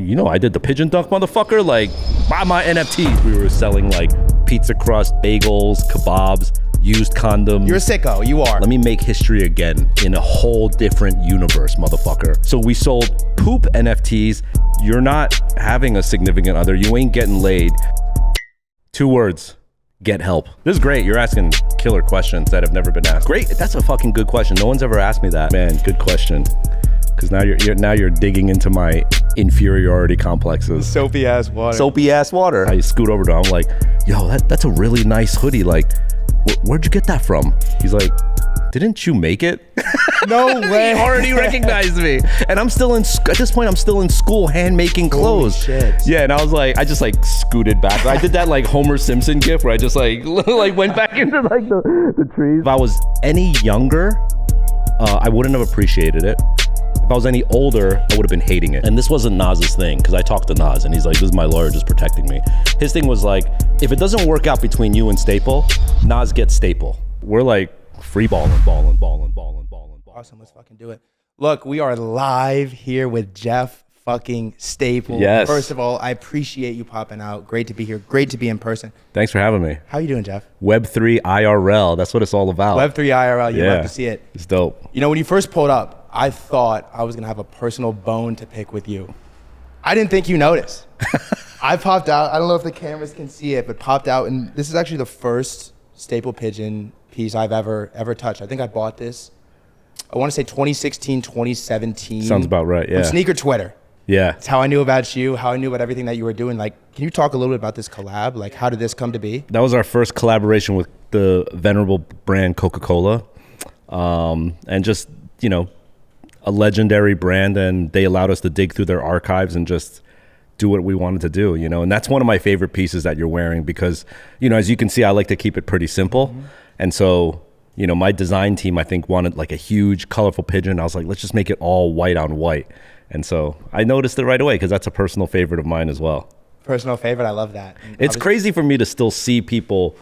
you know, I did the pigeon dunk, motherfucker. Like, buy my NFTs. We were selling like pizza crust, bagels, kebabs, used condoms. You're a sicko, you are. Let me make history again in a whole different universe, motherfucker. So we sold poop NFTs. You're not having a significant other. You ain't getting laid. 2 words. Get help. This is great. You're asking killer questions that have never been asked. Great. That's a fucking good question. No one's ever asked me that. Man, good question. Because now you're digging into my inferiority complexes. Soapy ass water. Soapy ass water. I scoot over to him. I'm like, yo, that's a really nice hoodie. Like, where'd you get that from? He's like, didn't you make it? No way. He already recognized me. And I'm still at this point, I'm still in school hand making clothes. Holy shit. Yeah, and I was like, I just like scooted back. I did that like Homer Simpson gif where I just like went back into like the trees. If I was any younger, I wouldn't have appreciated it. If I was any older, I would have been hating it. And this wasn't Nas's thing, because I talked to Nas and he's like, this is my lawyer just protecting me. His thing was like, if it doesn't work out between you and Staple, Nas gets Staple. We're like free balling. Awesome, let's fucking do it. Look, we are live here with Jeff fucking Staple. Yes. First of all, I appreciate you popping out. Great to be here. Great to be in person. Thanks for having me. How you doing, Jeff? Web3 IRL, that's what it's all about. Web3 IRL, you love to see it. It's dope. You know, when you first pulled up, I thought I was gonna have a personal bone to pick with you. I didn't think you noticed. I popped out, I don't know if the cameras can see it, but popped out, and this is actually the first Staple Pigeon piece I've ever touched. I think I bought this, I wanna say 2016, 2017. Sounds about right, yeah. On Sneaker Twitter. Yeah. It's how I knew about you, how I knew about everything that you were doing. Like, can you talk a little bit about this collab? Like, how did this come to be? That was our first collaboration with the venerable brand Coca-Cola. And just, you know, a legendary brand, and they allowed us to dig through their archives and just do what we wanted to do, you know. And that's one of my favorite pieces that you're wearing because, you know, as you can see, I like to keep it pretty simple. Mm-hmm. And so, you know, my design team, I think, wanted like a huge, colorful pigeon. I was like, let's just make it all white on white. And so I noticed it right away because that's a personal favorite of mine as well. Personal favorite, I love that. It's crazy for me to still see people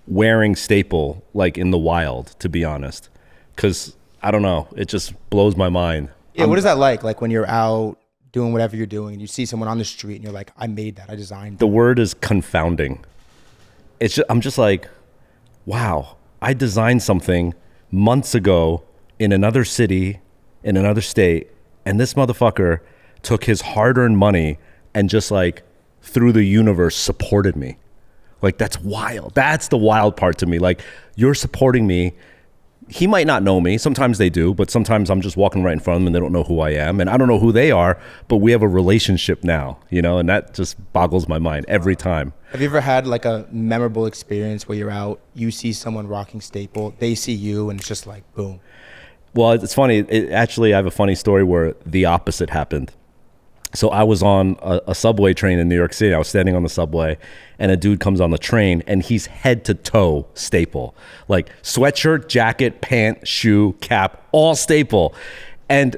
wearing Staple like in the wild, to be honest, because I don't know, it just blows my mind. Yeah, what is that like? Like when you're out doing whatever you're doing and you see someone on the street and you're like, I made that, I designed that. The word is confounding. It's just, I'm just like, wow, I designed something months ago in another city, in another state, and this motherfucker took his hard-earned money and just like through the universe supported me. Like, that's wild. That's the wild part to me. Like, you're supporting me. He might not know me. Sometimes they do, but sometimes I'm just walking right in front of them and they don't know who I am. And I don't know who they are, but we have a relationship now, you know, and that just boggles my mind every time. Have you ever had like a memorable experience where you're out, you see someone rocking Staple, they see you, and it's just like, boom? Well, it's funny. Actually, I have a funny story where the opposite happened. So I was on a subway train in New York City. I was standing on the subway and a dude comes on the train and he's head to toe Staple. Like sweatshirt, jacket, pant, shoe, cap, all Staple. And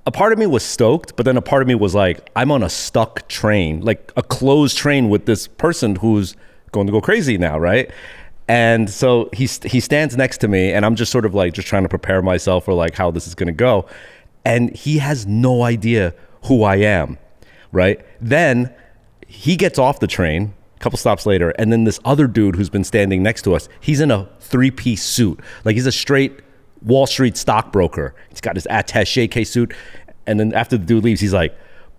a part of me was stoked, but then a part of me was like, I'm on a stuck train, like a closed train with this person who's going to go crazy now, right? And so he stands next to me and I'm just sort of like just trying to prepare myself for like how this is gonna go. And he has no idea who I am, right? Then he gets off the train a couple stops later, and then this other dude who's been standing next to us, he's in a 3-piece suit. Like he's a straight Wall Street stockbroker. He's got his attache case suit. And then after the dude leaves, he's like,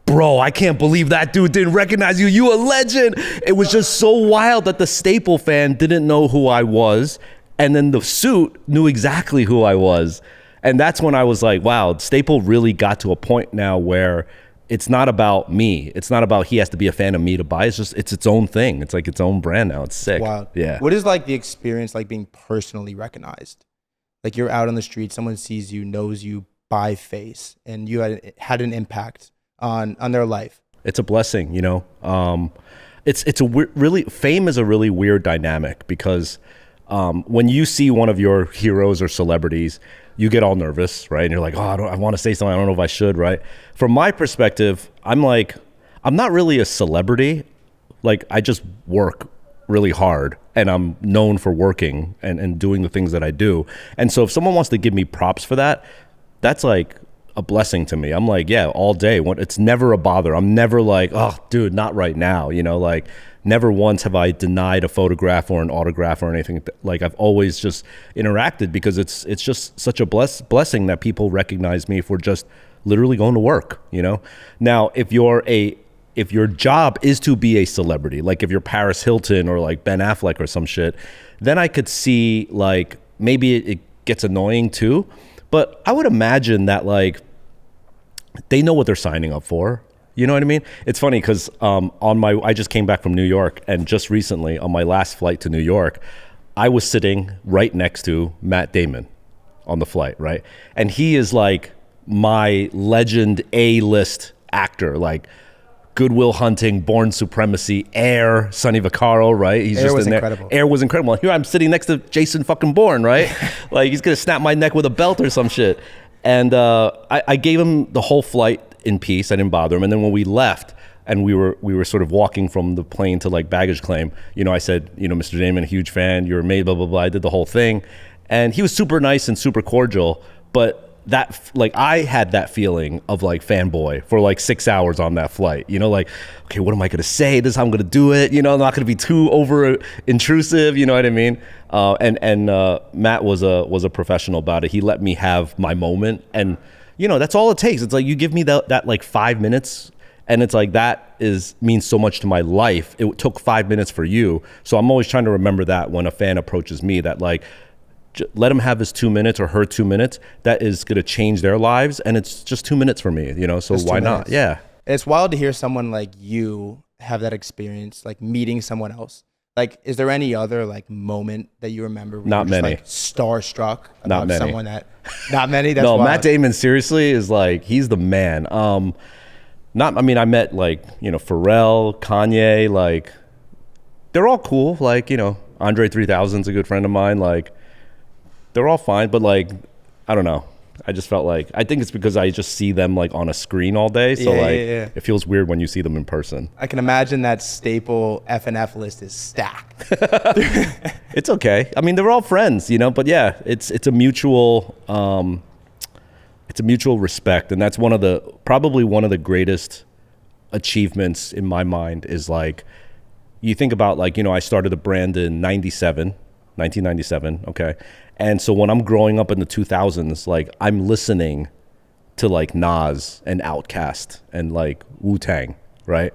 bro, I can't believe that dude didn't recognize you. You a legend. It was just so wild that the Staple fan didn't know who I was. And then the suit knew exactly who I was. And that's when I was like, wow, Staple really got to a point now where it's not about me. It's not about he has to be a fan of me to buy. It's just, it's its own thing. It's like its own brand now. It's sick. Wow. Yeah. What is like the experience like being personally recognized? Like you're out on the street, someone sees you, knows you by face, and you had an impact on their life. It's a blessing, you know. It's a really, fame is a really weird dynamic because when you see one of your heroes or celebrities, you get all nervous, right? And you're like, oh, I want to say something. I don't know if I should, right? From my perspective, I'm like, I'm not really a celebrity. Like, I just work really hard and I'm known for working and doing the things that I do. And so if someone wants to give me props for that, that's like a blessing to me. I'm like, yeah, all day. It's never a bother. I'm never like, oh, dude, not right now. You know, like never once have I denied a photograph or an autograph or anything. Like I've always just interacted because it's just such a blessing that people recognize me for just literally going to work, you know? Now, if your job is to be a celebrity, like if you're Paris Hilton or like Ben Affleck or some shit, then I could see like maybe it gets annoying too. But I would imagine that like they know what they're signing up for. You know what I mean? It's funny because I just came back from New York, and just recently on my last flight to New York, I was sitting right next to Matt Damon on the flight, right? And he is like my legend A-list actor, like Good Will Hunting, Born Supremacy, Air, Sonny Vaccaro, right? He's Air just was in there. incredible. Air was incredible. Here I'm sitting next to Jason fucking Bourne, right? Like he's gonna snap my neck with a belt or some shit. And I gave him the whole flight in peace. I didn't bother him. And then when we left and we were sort of walking from the plane to like baggage claim, you know, I said, you know, Mr. Damon, huge fan, you're amazing, blah, blah, blah. I did the whole thing. And he was super nice and super cordial, but that like I had that feeling of like fanboy for like 6 hours on that flight, you know, like, okay, what am I gonna say? This is how I'm gonna do it, you know, I'm not gonna be too over intrusive, you know what I mean? And Matt was a professional about it. He let me have my moment, and you know, that's all it takes. It's like you give me that like 5 minutes, and it's like that means so much to my life. It took 5 minutes for you, so I'm always trying to remember that when a fan approaches me, that like let him have his 2 minutes or her 2 minutes. That is going to change their lives, and it's just 2 minutes for me, you know. So why not? Yeah, it's wild to hear someone like you have that experience, like meeting someone else. Like, is there any other like moment that you remember where not you're just, many, like, starstruck about not many. someone that not many? That's no, wild. Matt Damon seriously is like, he's the man. I mean, I met like, you know, Pharrell, Kanye, like they're all cool. Like, you know, Andre 3000's a good friend of mine. Like, they're all fine, but like, I don't know. I just felt like, I think it's because I just see them like on a screen all day. So it feels weird when you see them in person. I can imagine that Staple F&F list is stacked. It's okay. I mean, they're all friends, you know, but yeah, it's a mutual respect. And that's probably one of the greatest achievements in my mind is like, you think about like, you know, I started the brand in 1997. Okay. And so when I'm growing up in the 2000s, like I'm listening to like Nas and Outkast and like Wu-Tang, right?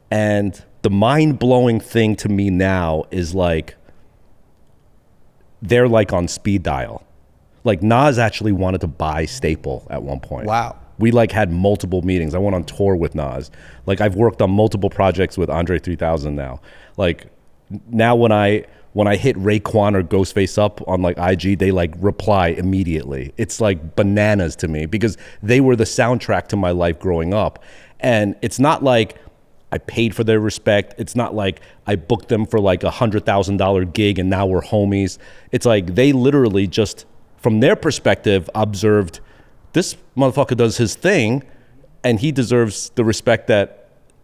And the mind-blowing thing to me now is like they're like on speed dial. Like Nas actually wanted to buy Staple at one point. Wow. We like had multiple meetings. I went on tour with Nas. Like I've worked on multiple projects with Andre 3000 now. Like now when I hit Raekwon or Ghostface up on like IG, they like reply immediately. It's like bananas to me because they were the soundtrack to my life growing up. And it's not like I paid for their respect. It's not like I booked them for like $100,000 gig and now we're homies. It's like they literally just, from their perspective, observed this motherfucker does his thing and he deserves the respect that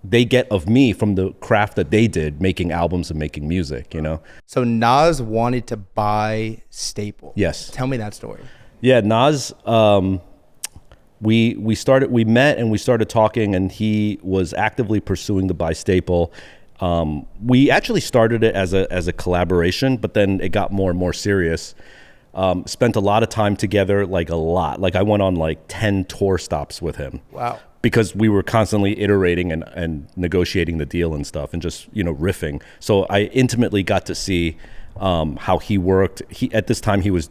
they get of me from the craft that they did, making albums and making music, you know? So Nas wanted to buy Staple. Yes. Tell me that story. Yeah, Nas, we met and we started talking, and he was actively pursuing to buy Staple. We actually started it as a collaboration, but then it got more and more serious. Spent a lot of time together, like a lot. Like I went on like 10 tour stops with him. Wow. Because we were constantly iterating and negotiating the deal and stuff and just, you know, riffing. So I intimately got to see how he worked. At this time he was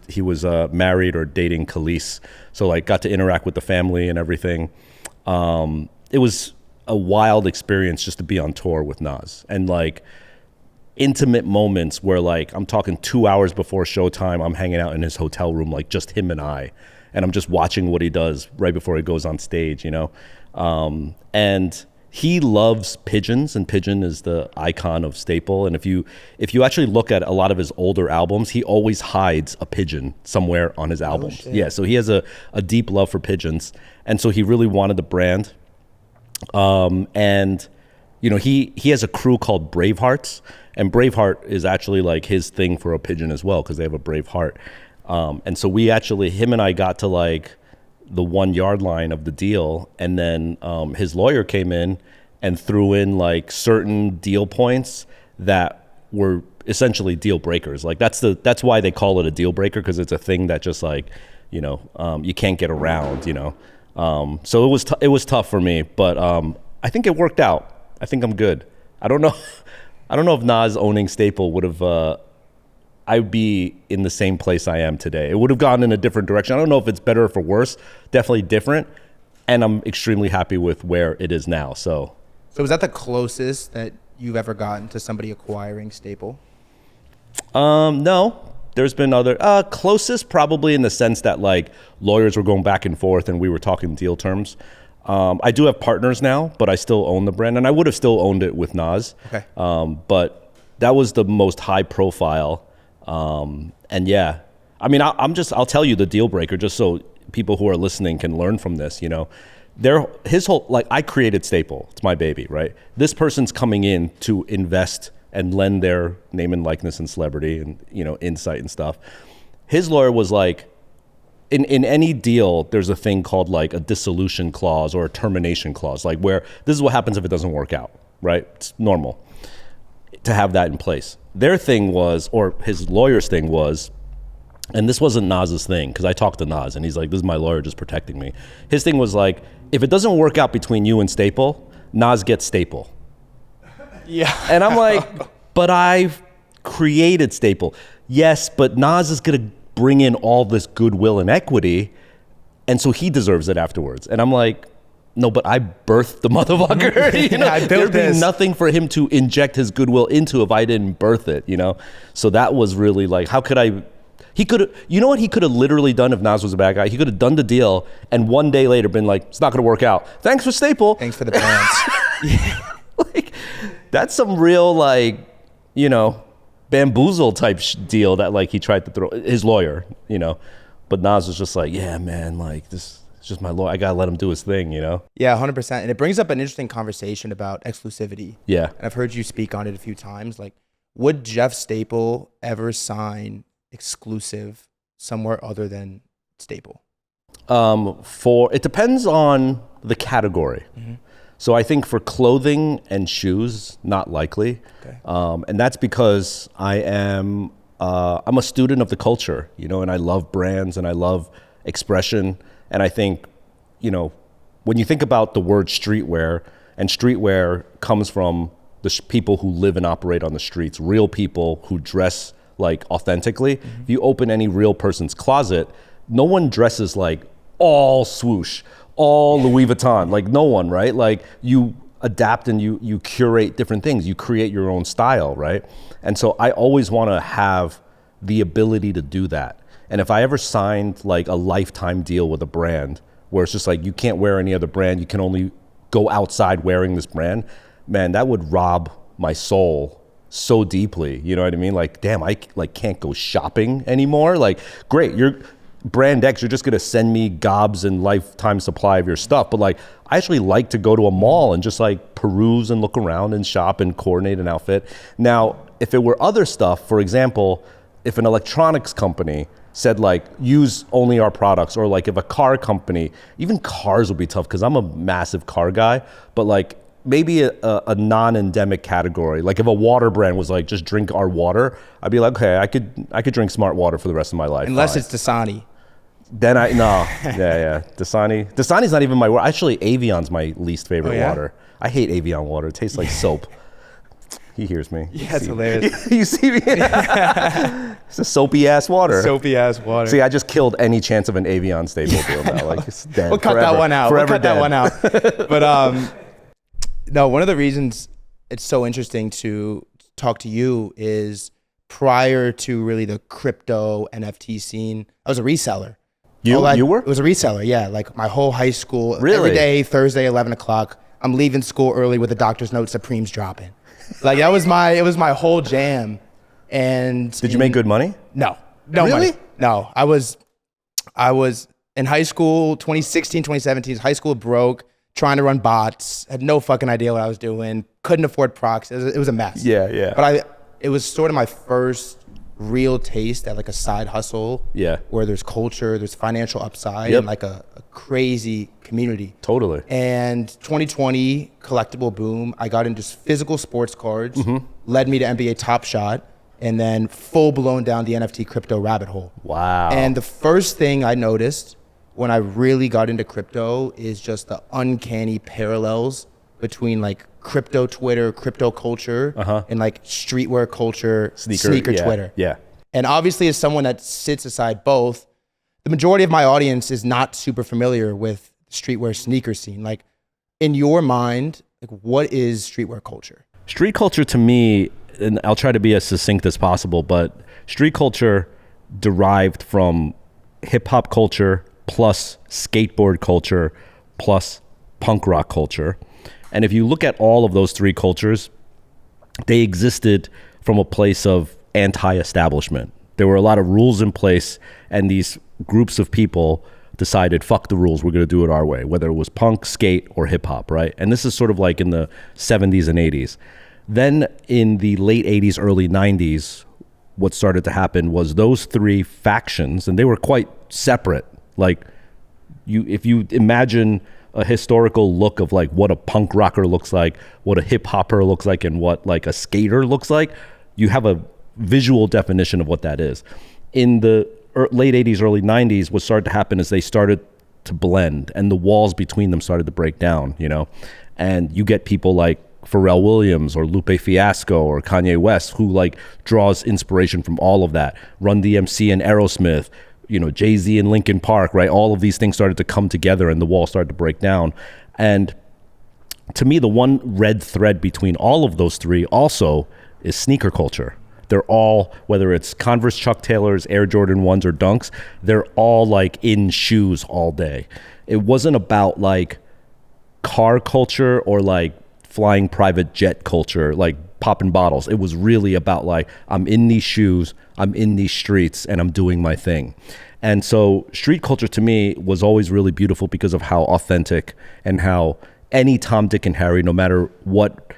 married or dating Khalees. So like got to interact with the family and everything. It was a wild experience just to be on tour with Nas and like intimate moments where like I'm talking 2 hours before showtime, I'm hanging out in his hotel room, like just him and I'm just watching what he does right before he goes on stage, you know? And he loves pigeons, and Pigeon is the icon of Staple. And if you actually look at a lot of his older albums, he always hides a pigeon somewhere on his albums. Yeah, so he has a deep love for pigeons. And so he really wanted the brand. And, you know, he has a crew called Bravehearts, and Braveheart is actually like his thing for a pigeon as well, because they have a brave heart. And so him and I got to like the 1 yard line of the deal, and then his lawyer came in and threw in like certain deal points that were essentially deal breakers. Like that's why they call it a deal breaker, because it's a thing that just like, you know, you can't get around, you know. So it was tough for me, but I think it worked out. I think I'm good. I don't know if Nas owning Staple would have I'd be in the same place I am today. It would have gone in a different direction. I don't know if it's better or for worse. Definitely different. And I'm extremely happy with where it is now. So is that the closest that you've ever gotten to somebody acquiring Staple? No. There's been other closest, probably, in the sense that like lawyers were going back and forth and we were talking deal terms. I do have partners now, but I still own the brand, and I would have still owned it with Nas. Okay. But that was the most high profile. And yeah, I mean, I'll tell you the deal breaker just so people who are listening can learn from this, you know. His whole, like, I created Staple. It's my baby, right? This person's coming in to invest and lend their name and likeness and celebrity and, you know, insight and stuff. His lawyer was like, in any deal, there's a thing called like a dissolution clause or a termination clause, like where this is what happens if it doesn't work out, right? It's normal to have that in place. Their thing was, or his lawyer's thing was, and this wasn't Nas's thing, because I talked to Nas and he's like, this is my lawyer just protecting me. His thing was like, if it doesn't work out between you and Staple, Nas gets Staple. Yeah. And I'm like, but I've created Staple. Yes, but Nas is going to bring in all this goodwill and equity, and so he deserves it afterwards. And I'm like, no, but I birthed the motherfucker. You know, I built there'd this. be nothing for him to inject his goodwill into if I didn't birth it, you know? So that was really like, how could I... He could have, you know what he could have literally done if Nas was a bad guy? He could have done the deal and one day later been like, it's not going to work out. Thanks for Staple. Thanks for the brands. Yeah. Like, that's some real, like, you know, bamboozle type deal that like he tried to throw, his lawyer, you know. But Nas was just like, yeah, man, like this is just my lawyer. I got to let him do his thing, you know? Yeah, 100%. And it brings up an interesting conversation about exclusivity. Yeah. And I've heard you speak on it a few times. Like, would Jeff Staple ever sign exclusive somewhere other than Staple? It depends on the category. Mm-hmm. So I think for clothing and shoes, not likely. Okay. And that's because I'm a student of the culture, you know, and I love brands and I love expression. And I think, you know, when you think about the word streetwear, and streetwear comes from the people who live and operate on the streets, real people who dress like authentically. Mm-hmm. If you open any real person's closet, no one dresses like all swoosh, all Louis Vuitton, like no one, right? Like you adapt and you curate different things. You create your own style, right? And so I always want to have the ability to do that. And if I ever signed like a lifetime deal with a brand where it's just like, you can't wear any other brand, you can only go outside wearing this brand, man, that would rob my soul so deeply. You know what I mean? Like, damn, I like can't go shopping anymore. Like, great, you're brand X, you're just gonna send me gobs and lifetime supply of your stuff. But like, I actually like to go to a mall and just like peruse and look around and shop and coordinate an outfit. Now, if it were other stuff, for example, if an electronics company said like, use only our products, or like if a car company, even cars would be tough because I'm a massive car guy, but like maybe a non-endemic category. Like if a water brand was like, just drink our water, I'd be like, okay, I could drink smart water for the rest of my life. Unless fine. it's Dasani. Then yeah. Dasani's not even my water. Actually, Avion's my least favorite water. I hate Avion water. It tastes like soap. He hears me. Yeah, it's hilarious. You see me? It's a soapy ass water. Soapy ass water. See, I just killed any chance of an Avion Staple deal now. Like it's dead. We'll cut forever. that one out. Forever We'll cut dead. that one out. But no, one of the reasons it's so interesting to talk to you is prior to really the crypto NFT scene, I was a reseller. You were? It was a reseller, yeah. Like my whole high school, Really? every day, Thursday, 11 o'clock, I'm leaving school early with a doctor's note, Supreme's dropping. Like it was my whole jam. And Did you make good money? No Really? money. No, I was in high school, 2016, 2017, high school broke, trying to run bots, had no fucking idea what I was doing, couldn't afford procs. It was a mess. Yeah. But it was sort of my first real taste at like a side hustle. Yeah. Where there's culture, there's financial upside, Yep. and like a crazy community. Totally. And 2020 collectible boom, I got into physical sports cards, led me to NBA Top Shot, and then full blown down the NFT crypto rabbit hole. Wow. And the first thing I noticed when I really got into crypto is just the uncanny parallels between like crypto Twitter, crypto culture, and like streetwear culture, sneaker yeah, Twitter. Yeah. And obviously, as someone that sits aside both, the majority of my audience is not super familiar with the streetwear sneaker scene. Like, in your mind, like, what is streetwear culture? Street culture to me, and I'll try to be as succinct as possible, but street culture derived from hip hop culture plus skateboard culture plus punk rock culture. And if you look at all of those three cultures, they existed from a place of anti-establishment. There were a lot of rules in place, and these groups of people decided, fuck the rules, we're going to do it our way, whether it was punk, skate, or hip hop, right? And this is sort of like in the 70s and 80s. Then in the late 80s, early 90s, what started to happen was those three factions, and they were quite separate. Like, if you imagine a historical look of like what a punk rocker looks like, what a hip hopper looks like, and what like a skater looks like, you have a visual definition of what that is. In the late 80s, early 90s, what started to happen is they started to blend, and the walls between them started to break down, you know? And you get people like Pharrell Williams or Lupe Fiasco or Kanye West, who like draws inspiration from all of that. Run DMC and Aerosmith, you know, Jay-Z and Linkin Park, right? All of these things started to come together and the wall started to break down. And to me, the one red thread between all of those three also is sneaker culture. They're all, whether it's Converse Chuck Taylors, Air Jordan 1s or Dunks, they're all like in shoes all day. It wasn't about like car culture or like flying private jet culture, like popping bottles. It was really about like, I'm in these shoes, I'm in these streets, and I'm doing my thing. And so street culture to me was always really beautiful because of how authentic and how any Tom, Dick, and Harry, no matter what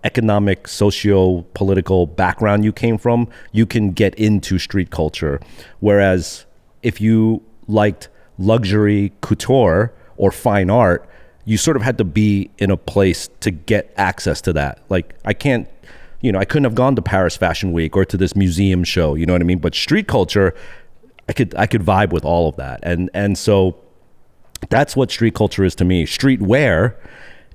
economic, socio-political background you came from, you can get into street culture. Whereas if you liked luxury couture or fine art, you sort of had to be in a place to get access to that. Like I couldn't have gone to Paris Fashion Week or to this museum show, you know what I mean? But street culture, I could vibe with all of that. And so that's what street culture is to me. Streetwear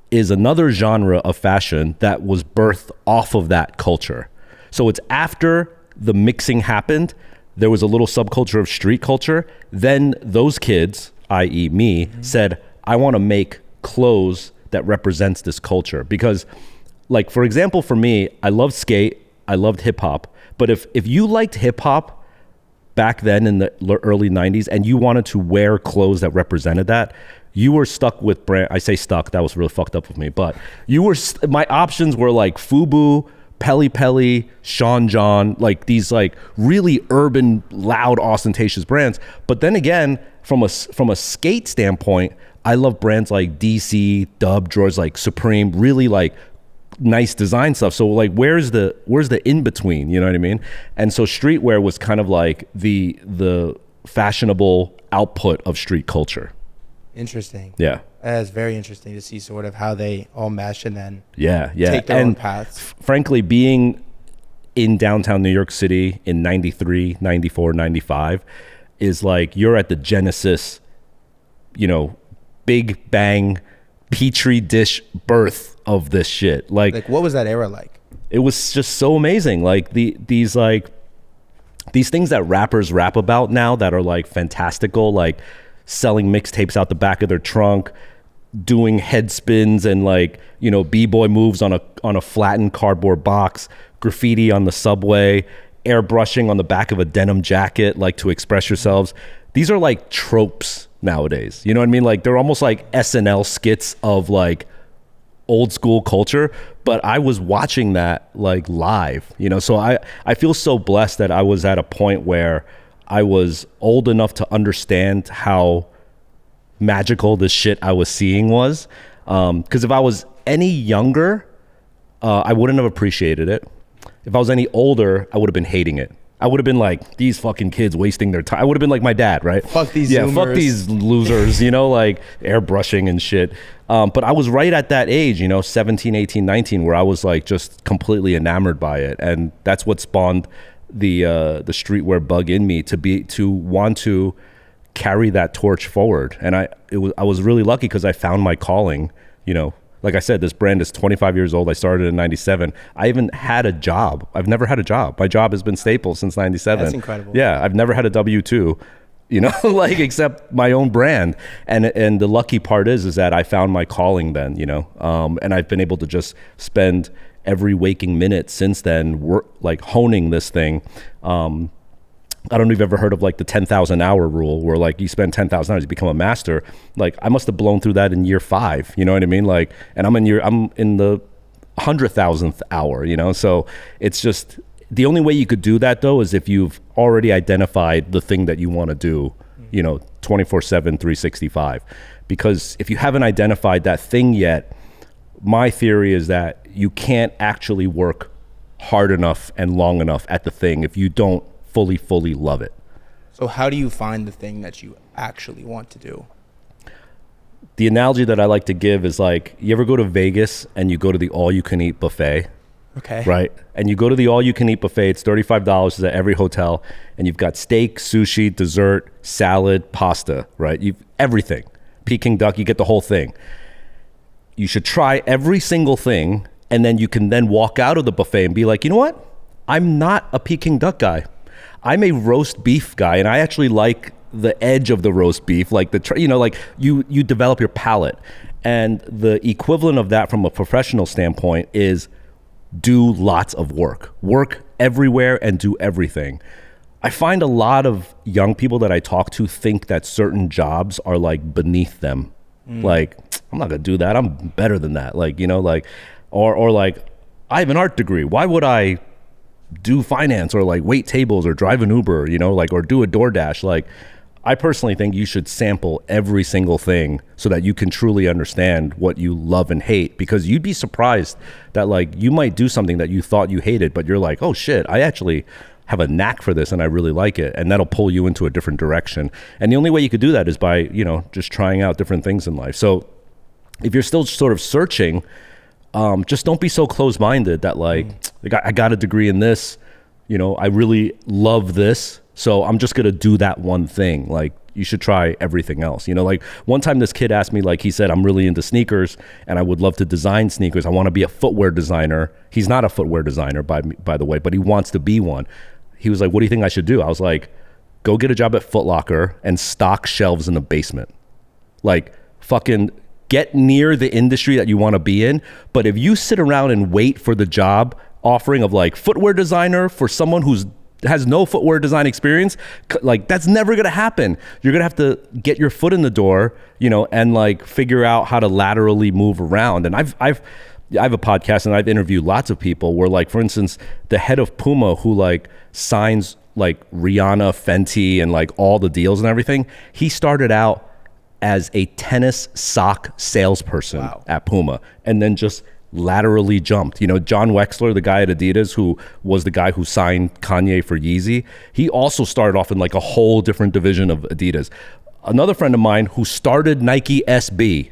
is another genre of fashion that was birthed off of that culture. So it's after the mixing happened, there was a little subculture of street culture. Then those kids, i.e. me, said, I want to make clothes that represents this culture. Because like, for example, for me, I loved skate, I loved hip hop. But if you liked hip hop back then in the early 90s and you wanted to wear clothes that represented that, you were stuck with brand. I say stuck, that was really fucked up with me, but my options were like FUBU, Peli Peli, Sean John, like these like really urban, loud, ostentatious brands. But then again, from a skate standpoint, I love brands like DC, Dub, drawers like Supreme, really like nice design stuff. So like, where's the in between? You know what I mean? And so streetwear was kind of like the fashionable output of street culture. Interesting. Yeah. That's very interesting to see sort of how they all mesh and then take their own paths. Frankly, being in downtown New York City in 93, 94, 95 is like you're at the genesis, you know, big bang, petri dish birth of this shit. Like what was that era like? It was just so amazing. Like these things that rappers rap about now that are like fantastical, like selling mixtapes out the back of their trunk, doing head spins and like, you know, b-boy moves on a flattened cardboard box, graffiti on the subway, airbrushing on the back of a denim jacket, like to express yourselves. These are like tropes nowadays. You know what I mean? Like they're almost like SNL skits of like old school culture, but I was watching that like live, you know? So I feel so blessed that I was at a point where I was old enough to understand how magical the shit I was seeing was. Because if I was any younger, I wouldn't have appreciated it. If I was any older, I would have been hating it. I would have been like, these fucking kids wasting their time. I would have been like my dad, right? Fuck these Yeah, Zoomers. fuck these losers, like airbrushing and shit. But I was right at that age, 17, 18, 19, where I was like just completely enamored by it. And that's what spawned the streetwear bug in me to want to carry that torch forward. And I was really lucky because I found my calling, Like I said, this brand is 25 years old. I started in 97. I haven't had a job. I've never had a job. My job has been Staples since 97. That's incredible. Yeah, I've never had a W-2, except my own brand. And the lucky part is that I found my calling then, and I've been able to just spend every waking minute since then, honing this thing. I don't know if you've ever heard of like the 10,000 hour rule where like you spend 10,000 hours, you become a master. Like I must have blown through that in year 5, you know what I mean? Like, and I'm in the 100,000th hour, so it's just, the only way you could do that though, is if you've already identified the thing that you want to do, 24/7, 365. Because if you haven't identified that thing yet, my theory is that you can't actually work hard enough and long enough at the thing if you don't fully love it. So how do you find the thing that you actually want to do? The analogy that I like to give is like, you ever go to Vegas and you go to the all-you-can-eat buffet? Okay. Right? And you go to the all-you-can-eat buffet, it's $35 at every hotel, and you've got steak, sushi, dessert, salad, pasta, right? You've everything. Peking duck, you get the whole thing. You should try every single thing, and then you can then walk out of the buffet and be like, you know what? I'm not a Peking duck guy. I'm a roast beef guy, and I actually like the edge of the roast beef, like you develop your palate. And the equivalent of that from a professional standpoint is do lots of work everywhere and do everything. I find a lot of young people that I talk to think that certain jobs are like beneath them. Like, I'm not gonna do that. I'm better than that. Or like, I have an art degree. Why would I do finance or like wait tables or drive an Uber, or do a DoorDash? Like, I personally think you should sample every single thing so that you can truly understand what you love and hate, because you'd be surprised that like you might do something that you thought you hated, but you're like, oh shit, I actually have a knack for this and I really like it. And that'll pull you into a different direction. And the only way you could do that is by, just trying out different things in life. So if you're still sort of searching, just don't be so closed-minded that like, I got a degree in this, I really love this, so I'm just gonna do that one thing. Like, you should try everything else. Like one time this kid asked me, like, he said, I'm really into sneakers and I would love to design sneakers. I want to be a footwear designer. He's not a footwear designer by the way, but he wants to be one. He was like, what do you think I should do? I was like, go get a job at Foot Locker and stock shelves in the basement. Like, fucking get near the industry that you want to be in. But if you sit around and wait for the job offering of like footwear designer for someone who's has no footwear design experience, like that's never gonna happen. You're gonna have to get your foot in the door, and like figure out how to laterally move around. And I have a podcast and I've interviewed lots of people where, like, for instance, the head of Puma, who like signs like Rihanna, Fenty, and like all the deals and everything, he started out as a tennis sock salesperson at Puma, and then just laterally jumped. John Wexler, the guy at Adidas, who was the guy who signed Kanye for Yeezy, he also started off in like a whole different division of Adidas. Another friend of mine who started Nike SB,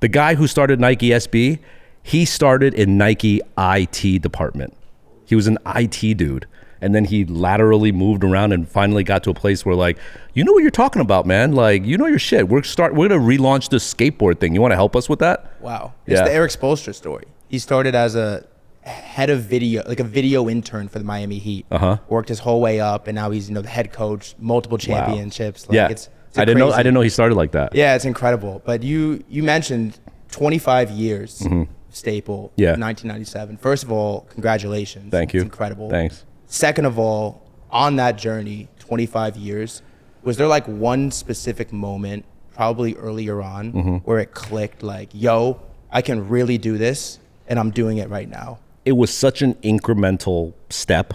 the guy who started Nike SB, he started in Nike IT department. He was an IT dude. And then he laterally moved around and finally got to a place where, like, you know what you're talking about, man. Like, you know your shit. We're gonna relaunch this skateboard thing. You want to help us with that? Wow. It's the Eric Spoelstra story. He started as a head of video, like a video intern for the Miami Heat. Worked his whole way up, and now he's the head coach, multiple championships. Wow. Like, it's I didn't know he started like that. Yeah, it's incredible. But you mentioned 25 years Staple, 1997. First of all, congratulations. Thank you. It's incredible. Thanks. Second of all, on that journey, 25 years, was there like one specific moment, probably earlier on, where it clicked, like, yo, I can really do this, and I'm doing it right now? It was such an incremental step,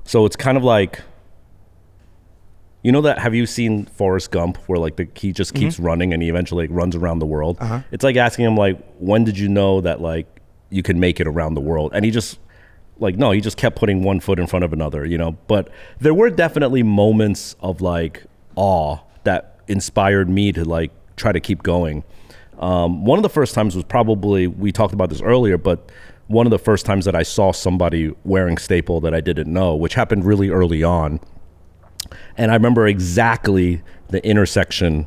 So it's kind of like, that, have you seen Forrest Gump, where like he just keeps running and he eventually like, runs around the world? It's like asking him, like, when did you know that like you can make it around the world? And he just Like, no, he just kept putting one foot in front of another, you know. But there were definitely moments of like awe that inspired me to like try to keep going. One of the first times was probably, we talked about this earlier, but one of the first times that I saw somebody wearing Staple that I didn't know, which happened really early on. And I remember exactly the intersection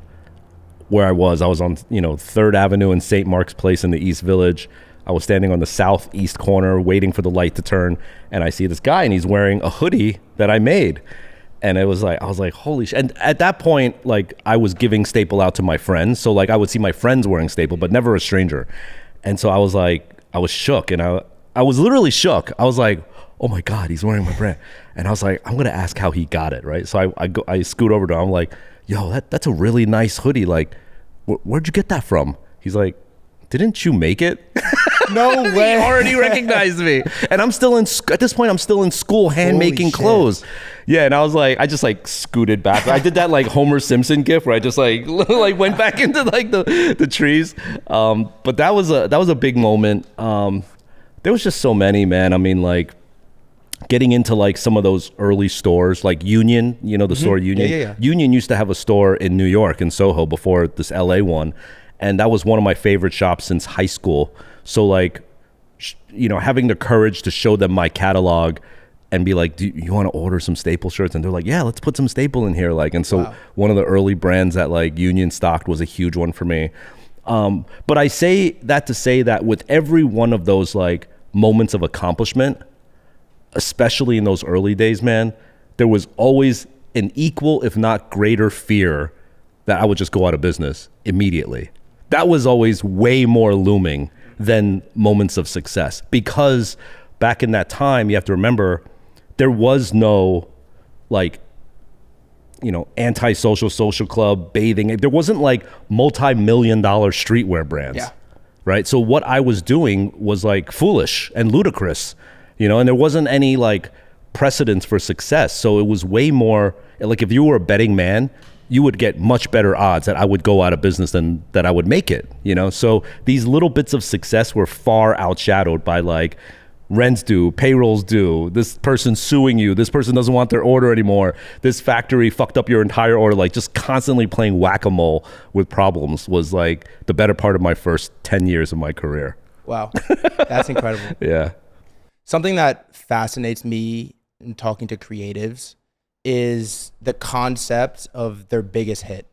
where I was on, you know, 3rd Avenue and St. Mark's Place in the East Village. I was standing on the southeast corner waiting for the light to turn, and I see this guy, and he's wearing a hoodie that I made. And it was like, I was like, holy shit. And at that point, like, I was giving Staple out to my friends. So like I would see my friends wearing Staple, but never a stranger. And so I was like, I was shook, and I was literally shook. I was like, oh my God, he's wearing my brand. And I was like, I'm going to ask how he got it, right? So I scoot over to him. I'm like, yo, that's a really nice hoodie. Like, where'd you get that from? He's like, didn't you make it? No way. He already recognized me. And I'm still at this point, I'm still in school hand making clothes. Yeah, and I was like, I just like scooted back. I did that like Homer Simpson gif where I just like went back into like the trees. But that was a big moment. There was just so many, man. I mean, like getting into like some of those early stores, like Union, you know, the store Union. Yeah. Union used to have a store in New York, in Soho, before this LA one. And that was one of my favorite shops since high school. So like, you know, having the courage to show them my catalog and be like, do you want to order some Staple shirts? And they're like, yeah, let's put some Staple in here. Like, and so one of the early brands that like Union stocked was a huge one for me. But I say that to say that with every one of those like moments of accomplishment, especially in those early days, man, there was always an equal, if not greater fear that I would just go out of business immediately. That was always way more looming than moments of success, because back in that time, you have to remember, there was no like, you know, anti-social social club, bathing. There wasn't like multi-million-dollar streetwear brands, right? So what I was doing was like foolish and ludicrous, you know, and there wasn't any like precedence for success. So it was way more like, if you were a betting man, you would get much better odds that I would go out of business than that I would make it, you know? So these little bits of success were far outshadowed by like rents due, payrolls due, this person suing you, this person doesn't want their order anymore, this factory fucked up your entire order. Like just constantly playing whack-a-mole with problems was like the better part of my first 10 years of my career. Wow, that's incredible. Yeah. Something that fascinates me in talking to creatives is the concept of their biggest hit.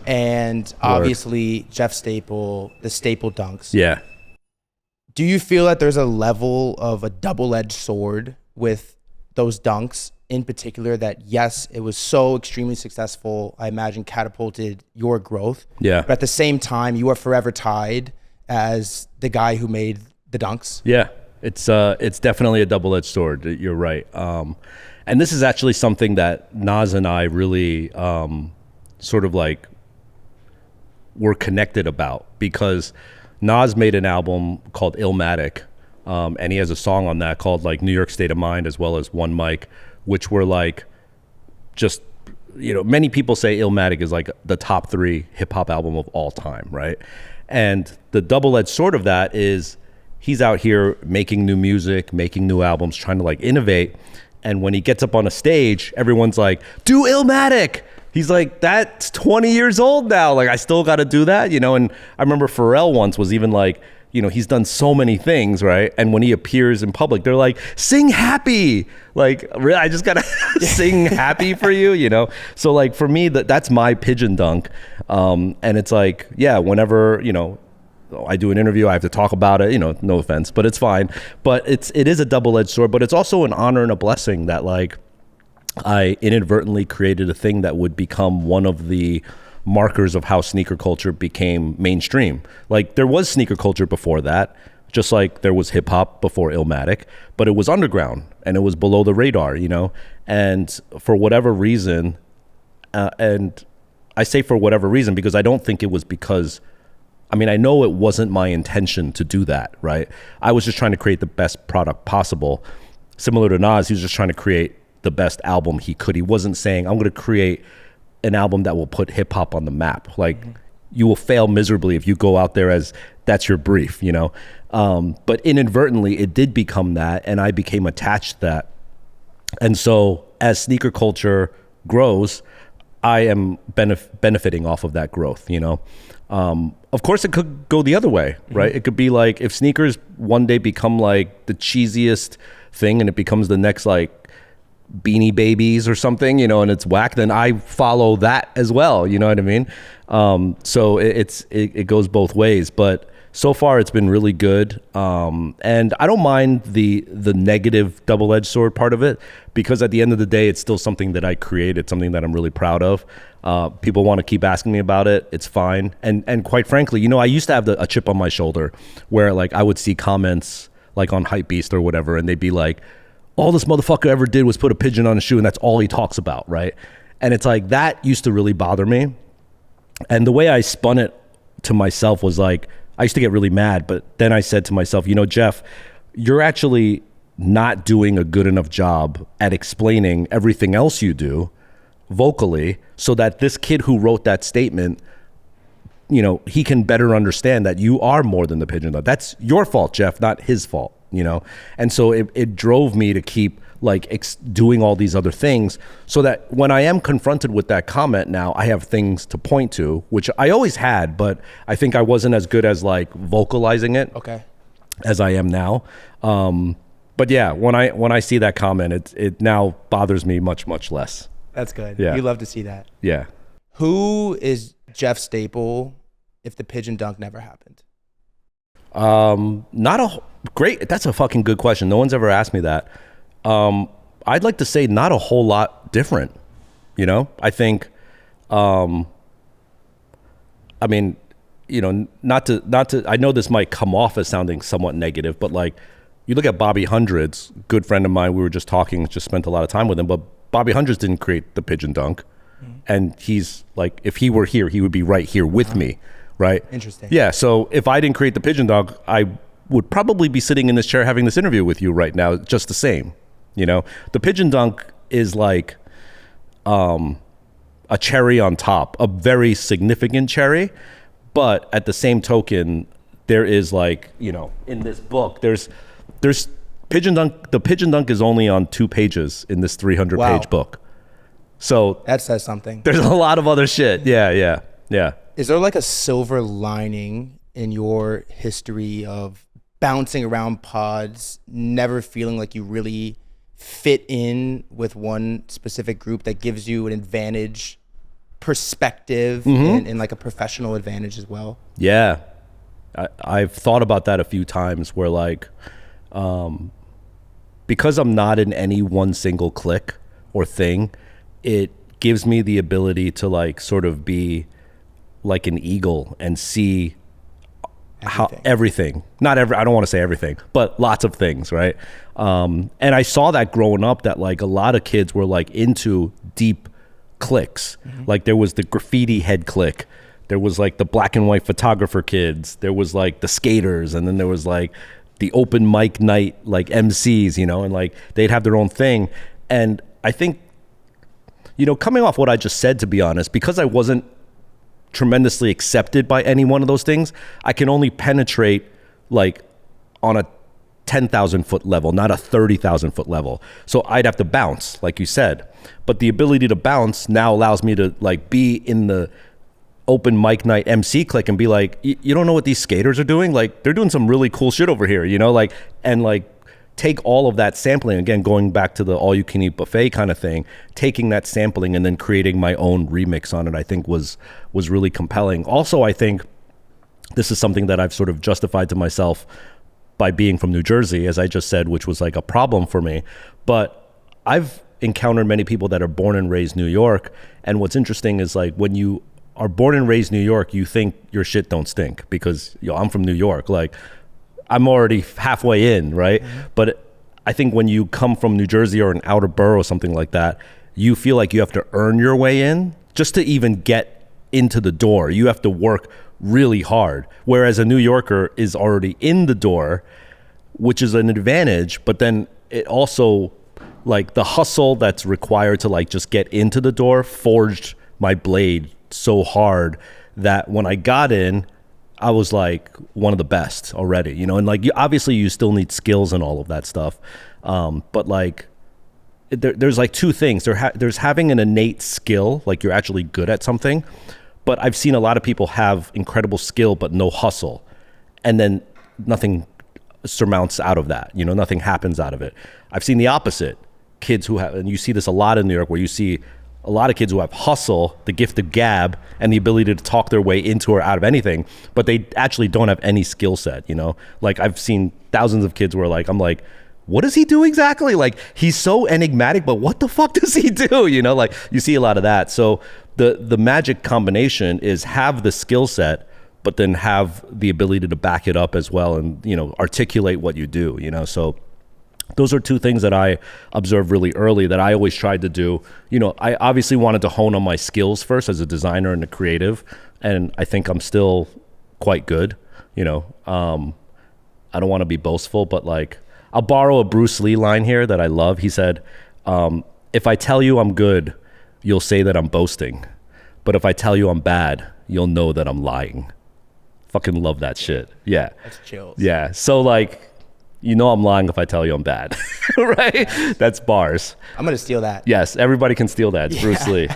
And obviously Jeff Staple, the Staple Dunks. Yeah. Do you feel that there's a level of a double-edged sword with those dunks in particular, that yes, it was so extremely successful, I imagine catapulted your growth. Yeah. But at the same time, you are forever tied as the guy who made the dunks. Yeah. It's definitely a double-edged sword. You're right. And this is actually something that Nas and I really sort of like were connected about, because Nas made an album called Illmatic, and he has a song on that called like New York State of Mind, as well as One Mic, which were like just, you know, many people say Illmatic is like the top 3 hip hop album of all time, right? And the double-edged sword of that is he's out here making new music, making new albums, trying to like innovate. And when he gets up on a stage, everyone's like, do Illmatic. He's like, that's 20 years old now. Like, I still got to do that, you know? And I remember Pharrell once was even like, you know, he's done so many things, right? And when he appears in public, they're like, sing Happy. Like, really, I just got to sing Happy for you, you know? So like, for me, that's my pigeon dunk. And it's like, yeah, whenever, you know, I do an interview, I have to talk about it, you know, no offense, but it's fine. But it is a double-edged sword, but it's also an honor and a blessing that like I inadvertently created a thing that would become one of the markers of how sneaker culture became mainstream. Like there was sneaker culture before that, just like there was hip hop before Illmatic, but it was underground and it was below the radar, you know? And for whatever reason, and I say for whatever reason, because I don't think it was because, I mean, I know it wasn't my intention to do that, right? I was just trying to create the best product possible. Similar to Nas, he was just trying to create the best album he could. He wasn't saying, I'm going to create an album that will put hip hop on the map. Like you will fail miserably if you go out there as that's your brief, you know? But inadvertently, it did become that, and I became attached to that. And so as sneaker culture grows, I am benefiting off of that growth, you know? Of course, it could go the other way, right? It could be like if sneakers one day become like the cheesiest thing and it becomes the next like Beanie Babies or something, you know, and it's whack, then I follow that as well, you know what I mean? So it goes both ways, but so far it's been really good. And I don't mind the negative double-edged sword part of it, because at the end of the day, it's still something that I created, something that I'm really proud of. People want to keep asking me about it. It's fine. And quite frankly, you know, I used to have a chip on my shoulder where like I would see comments like on Hypebeast or whatever, and they'd be like, all this motherfucker ever did was put a pigeon on a shoe and that's all he talks about, right? And it's like, that used to really bother me. And the way I spun it to myself was like, I used to get really mad, but then I said to myself, you know, Jeff, you're actually not doing a good enough job at explaining everything else you do vocally, so that this kid who wrote that statement, you know, he can better understand that you are more than the pigeon dog. That's your fault, Jeff, not his fault, you know? And so it drove me to keep like doing all these other things, so that when I am confronted with that comment now, I have things to point to, which I always had, but I think I wasn't as good as like vocalizing it as I am now. But yeah, when I see that comment, it now bothers me much, much less. That's good. Yeah. You love to see that. Yeah. Who is Jeff Staple if the pigeon dunk never happened? That's a fucking good question. No one's ever asked me that. I'd like to say not a whole lot different, you know? I think, I mean, you know, not to, I know this might come off as sounding somewhat negative, but like, you look at Bobby Hundreds, good friend of mine, we were just talking, just spent a lot of time with him, but Bobby Hundreds didn't create the pigeon dunk. And he's like, if he were here, he would be right here with me, right? Interesting. Yeah, so if I didn't create the pigeon dunk, I would probably be sitting in this chair having this interview with you right now, just the same. You know, the pigeon dunk is like a cherry on top, a very significant cherry. But at the same token, there is like, you know, in this book, there's pigeon dunk. The pigeon dunk is only on 2 pages in this 300-page book. So that says something. There's a lot of other shit. Yeah. Is there like a silver lining in your history of bouncing around pods, never feeling like you really fit in with one specific group that gives you an advantage, perspective, and like a professional advantage as well? Yeah. I've thought about that a few times where like, because I'm not in any one single clique or thing, it gives me the ability to like sort of be like an eagle and see everything. I don't want to say everything, but lots of things, right? And I saw that growing up, that like a lot of kids were like into deep cliques. Like there was the graffiti head clique, there was like the black and white photographer kids, there was like the skaters, and then there was like the open mic night like MCs, you know, and like they'd have their own thing. And I think, you know, coming off what I just said, to be honest, because I wasn't tremendously accepted by any one of those things, I can only penetrate like on a 10,000 foot level, not a 30,000 foot level. So I'd have to bounce, like you said. But the ability to bounce now allows me to like be in the open mic night MC clique and be like, you don't know what these skaters are doing? Like they're doing some really cool shit over here, you know, like, and like take all of that sampling, again, going back to the all you can eat buffet kind of thing, taking that sampling and then creating my own remix on it, I think was really compelling. Also, I think this is something that I've sort of justified to myself by being from New Jersey, as I just said, which was like a problem for me. But I've encountered many people that are born and raised New York. And what's interesting is like when you are born and raised New York, you think your shit don't stink because, you know, I'm from New York. Like I'm already halfway in, right? But I think when you come from New Jersey or an outer borough or something like that, you feel like you have to earn your way in just to even get into the door. You have to work really hard. Whereas a New Yorker is already in the door, which is an advantage, but then it also, like the hustle that's required to like just get into the door forged my blade so hard that when I got in, I was like one of the best already, you know, and like obviously you still need skills and all of that stuff. But like there's like two things. There's having an innate skill, like you're actually good at something. But I've seen a lot of people have incredible skill, but no hustle. And then nothing surmounts out of that, you know, nothing happens out of it. I've seen the opposite. Kids who have, and you see this a lot in New York, where you see a lot of kids who have hustle, the gift of gab, and the ability to talk their way into or out of anything, but they actually don't have any skill set, you know? Like I've seen thousands of kids where like, I'm like, what does he do exactly? Like he's so enigmatic, but what the fuck does he do? You know, like you see a lot of that. So the magic combination is have the skill set, but then have the ability to back it up as well and, you know, articulate what you do, you know? So those are two things that I observed really early that I always tried to do. You know, I obviously wanted to hone on my skills first as a designer and a creative, and I think I'm still quite good, you know. I don't want to be boastful, but like, I'll borrow a Bruce Lee line here that I love. He said, if I tell you I'm good, you'll say that I'm boasting. But if I tell you I'm bad, you'll know that I'm lying. Fucking love that shit. Yeah. That's chills. Yeah. So like, you know I'm lying if I tell you I'm bad, right? That's bars. I'm going to steal that. Yes, everybody can steal that. It's Bruce Lee.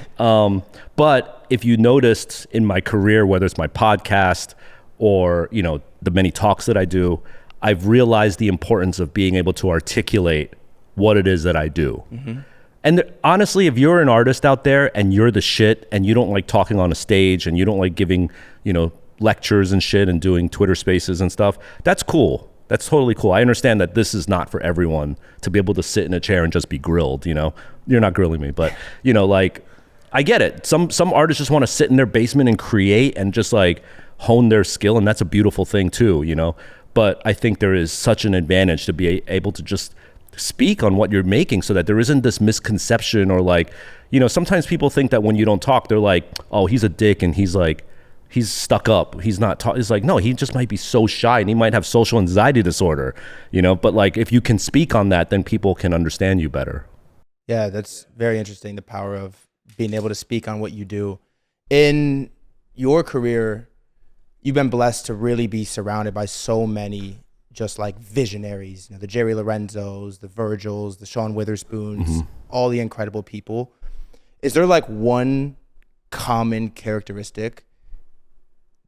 But if you noticed in my career, whether it's my podcast or, you know, the many talks that I do, I've realized the importance of being able to articulate what it is that I do. Mm-hmm. And honestly, if you're an artist out there and you're the shit and you don't like talking on a stage and you don't like giving, you know, lectures and shit and doing Twitter spaces and stuff, that's cool. That's totally cool. I understand that this is not for everyone to be able to sit in a chair and just be grilled, you know? You're not grilling me, but, you know, like, I get it. Some artists just want to sit in their basement and create and just like hone their skill, and that's a beautiful thing too, you know? But I think there is such an advantage to be able to just speak on what you're making so that there isn't this misconception or like, you know, sometimes people think that when you don't talk, they're like, oh, he's a dick and he's like, he's stuck up. He's not it's like, no, he just might be so shy and he might have social anxiety disorder, you know? But like, if you can speak on that, then people can understand you better. Yeah, that's very interesting. The power of being able to speak on what you do. In your career, you've been blessed to really be surrounded by so many just like visionaries, you know, the Jerry Lorenzos, the Virgils, the Sean Witherspoons, all the incredible people. Is there like one common characteristic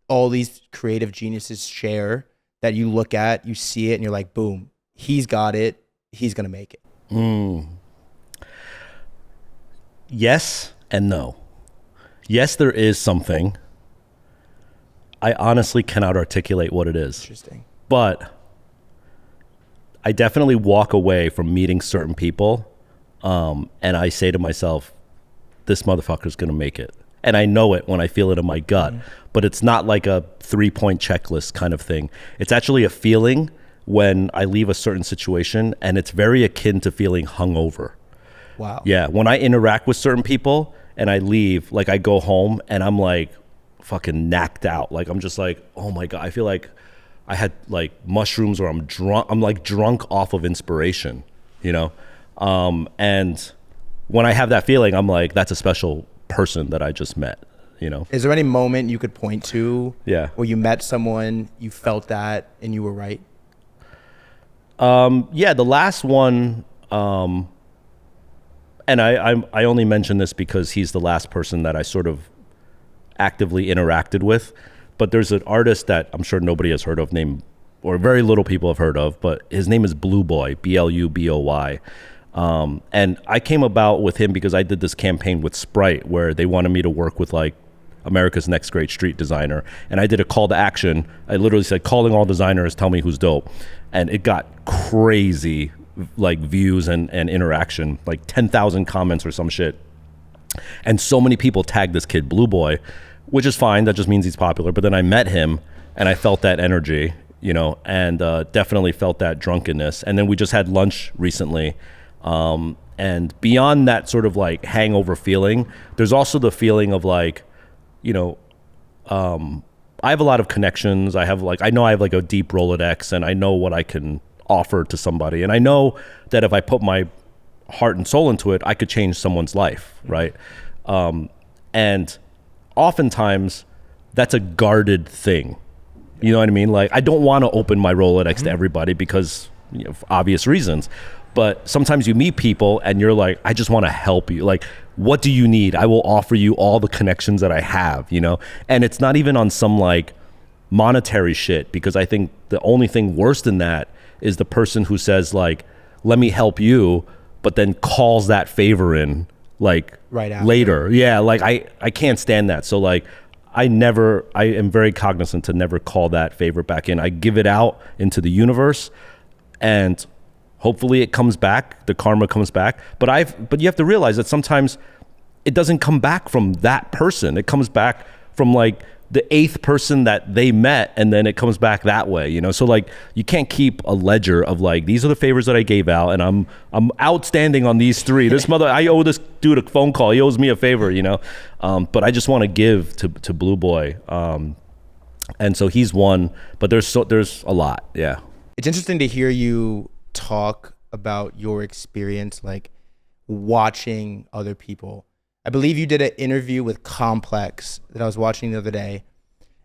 all these creative geniuses share that you look at, you see it, and you're like, boom, he's got it, he's gonna make it? Yes and no. Yes, there is something. I honestly cannot articulate what it is. Interesting. But I definitely walk away from meeting certain people, and I say to myself, this motherfucker's gonna make it. And I know it when I feel it in my gut, but it's not like a 3-point checklist kind of thing. It's actually a feeling when I leave a certain situation, and it's very akin to feeling hungover. Wow. Yeah, when I interact with certain people and I leave, like I go home and I'm like fucking knocked out. Like I'm just like, oh my God, I feel like I had like mushrooms or I'm drunk. I'm like drunk off of inspiration, you know? And when I have that feeling, I'm like, that's a special person that I just met, you know? Is there any moment you could point to where you met someone, you felt that, and you were right? Yeah, the last one, and I only mention this because he's the last person that I sort of actively interacted with, but there's an artist that I'm sure nobody has heard of named, or very little people have heard of, but his name is Blue Boy, BLUBOY. And I came about with him because I did this campaign with Sprite where they wanted me to work with like America's Next Great Street Designer. And I did a call to action. I literally said, calling all designers, tell me who's dope. And it got crazy like views and interaction, like 10,000 comments or some shit. And so many people tagged this kid Blue Boy, which is fine. That just means he's popular. But then I met him and I felt that energy, you know, and definitely felt that drunkenness. And then we just had lunch recently. And beyond that sort of like hangover feeling, there's also the feeling of like, you know, I have a lot of connections. I know I have like a deep Rolodex and I know what I can offer to somebody. And I know that if I put my heart and soul into it, I could change someone's life. Right. And oftentimes that's a guarded thing. You know what I mean? Like, I don't want to open my Rolodex to everybody because, for obvious reasons. But sometimes you meet people and you're like, I just want to help you. Like, what do you need? I will offer you all the connections that I have, And it's not even on some like monetary shit, because I think the only thing worse than that is the person who says like, let me help you, but then calls that favor in like right after. Later. Yeah, like I can't stand that. So like I am very cognizant to never call that favor back in. I give it out into the universe, and hopefully it comes back, the karma comes back. But you have to realize that sometimes it doesn't come back from that person. It comes back from like the 8th person that they met, and then it comes back that way, So like you can't keep a ledger of like, these are the favors that I gave out, and I'm outstanding on these 3. I owe this dude a phone call. He owes me a favor, But I just want to give to Blue Boy, and so he's one. But there's a lot, yeah. It's interesting to hear you talk about your experience, like watching other people. I believe you did an interview with Complex that I was watching the other day,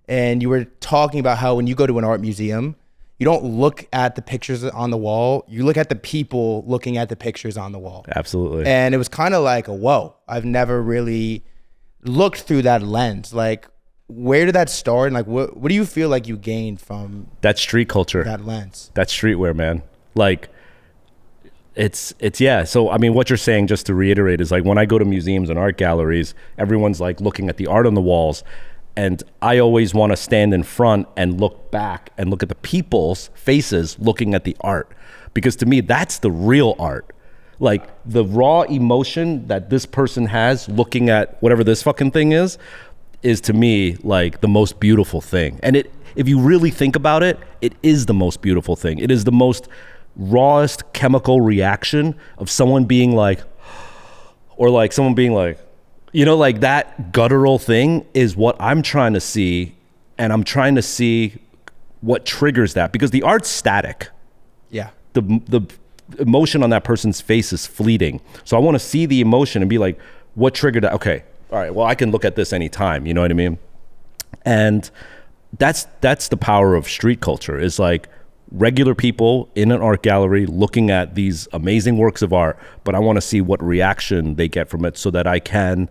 and you were talking about how when you go to an art museum, you don't look at the pictures on the wall, you look at the people looking at the pictures on the wall. Absolutely. And it was kind of like, whoa, I've never really looked through that lens. Like, where did that start? And like, what do you feel like you gained from that street culture, that lens? That streetwear, man. Like, it's yeah. So I mean, what you're saying, just to reiterate, is like when I go to museums and art galleries, everyone's like looking at the art on the walls, and I always want to stand in front and look back and look at the people's faces looking at the art, because to me that's the real art. Like the raw emotion that this person has looking at whatever this fucking thing is to me like the most beautiful thing. And if you really think about it, it is the most beautiful thing. It is the most rawest chemical reaction of someone being like, or like someone being like, like that guttural thing is what I'm trying to see. And I'm trying to see what triggers that, because the art's static. Yeah. The emotion on that person's face is fleeting. So I want to see the emotion and be like, what triggered that? Okay. All right. Well, I can look at this anytime. You know what I mean? And that's the power of street culture, is like, regular people in an art gallery looking at these amazing works of art, but I want to see what reaction they get from it so that I can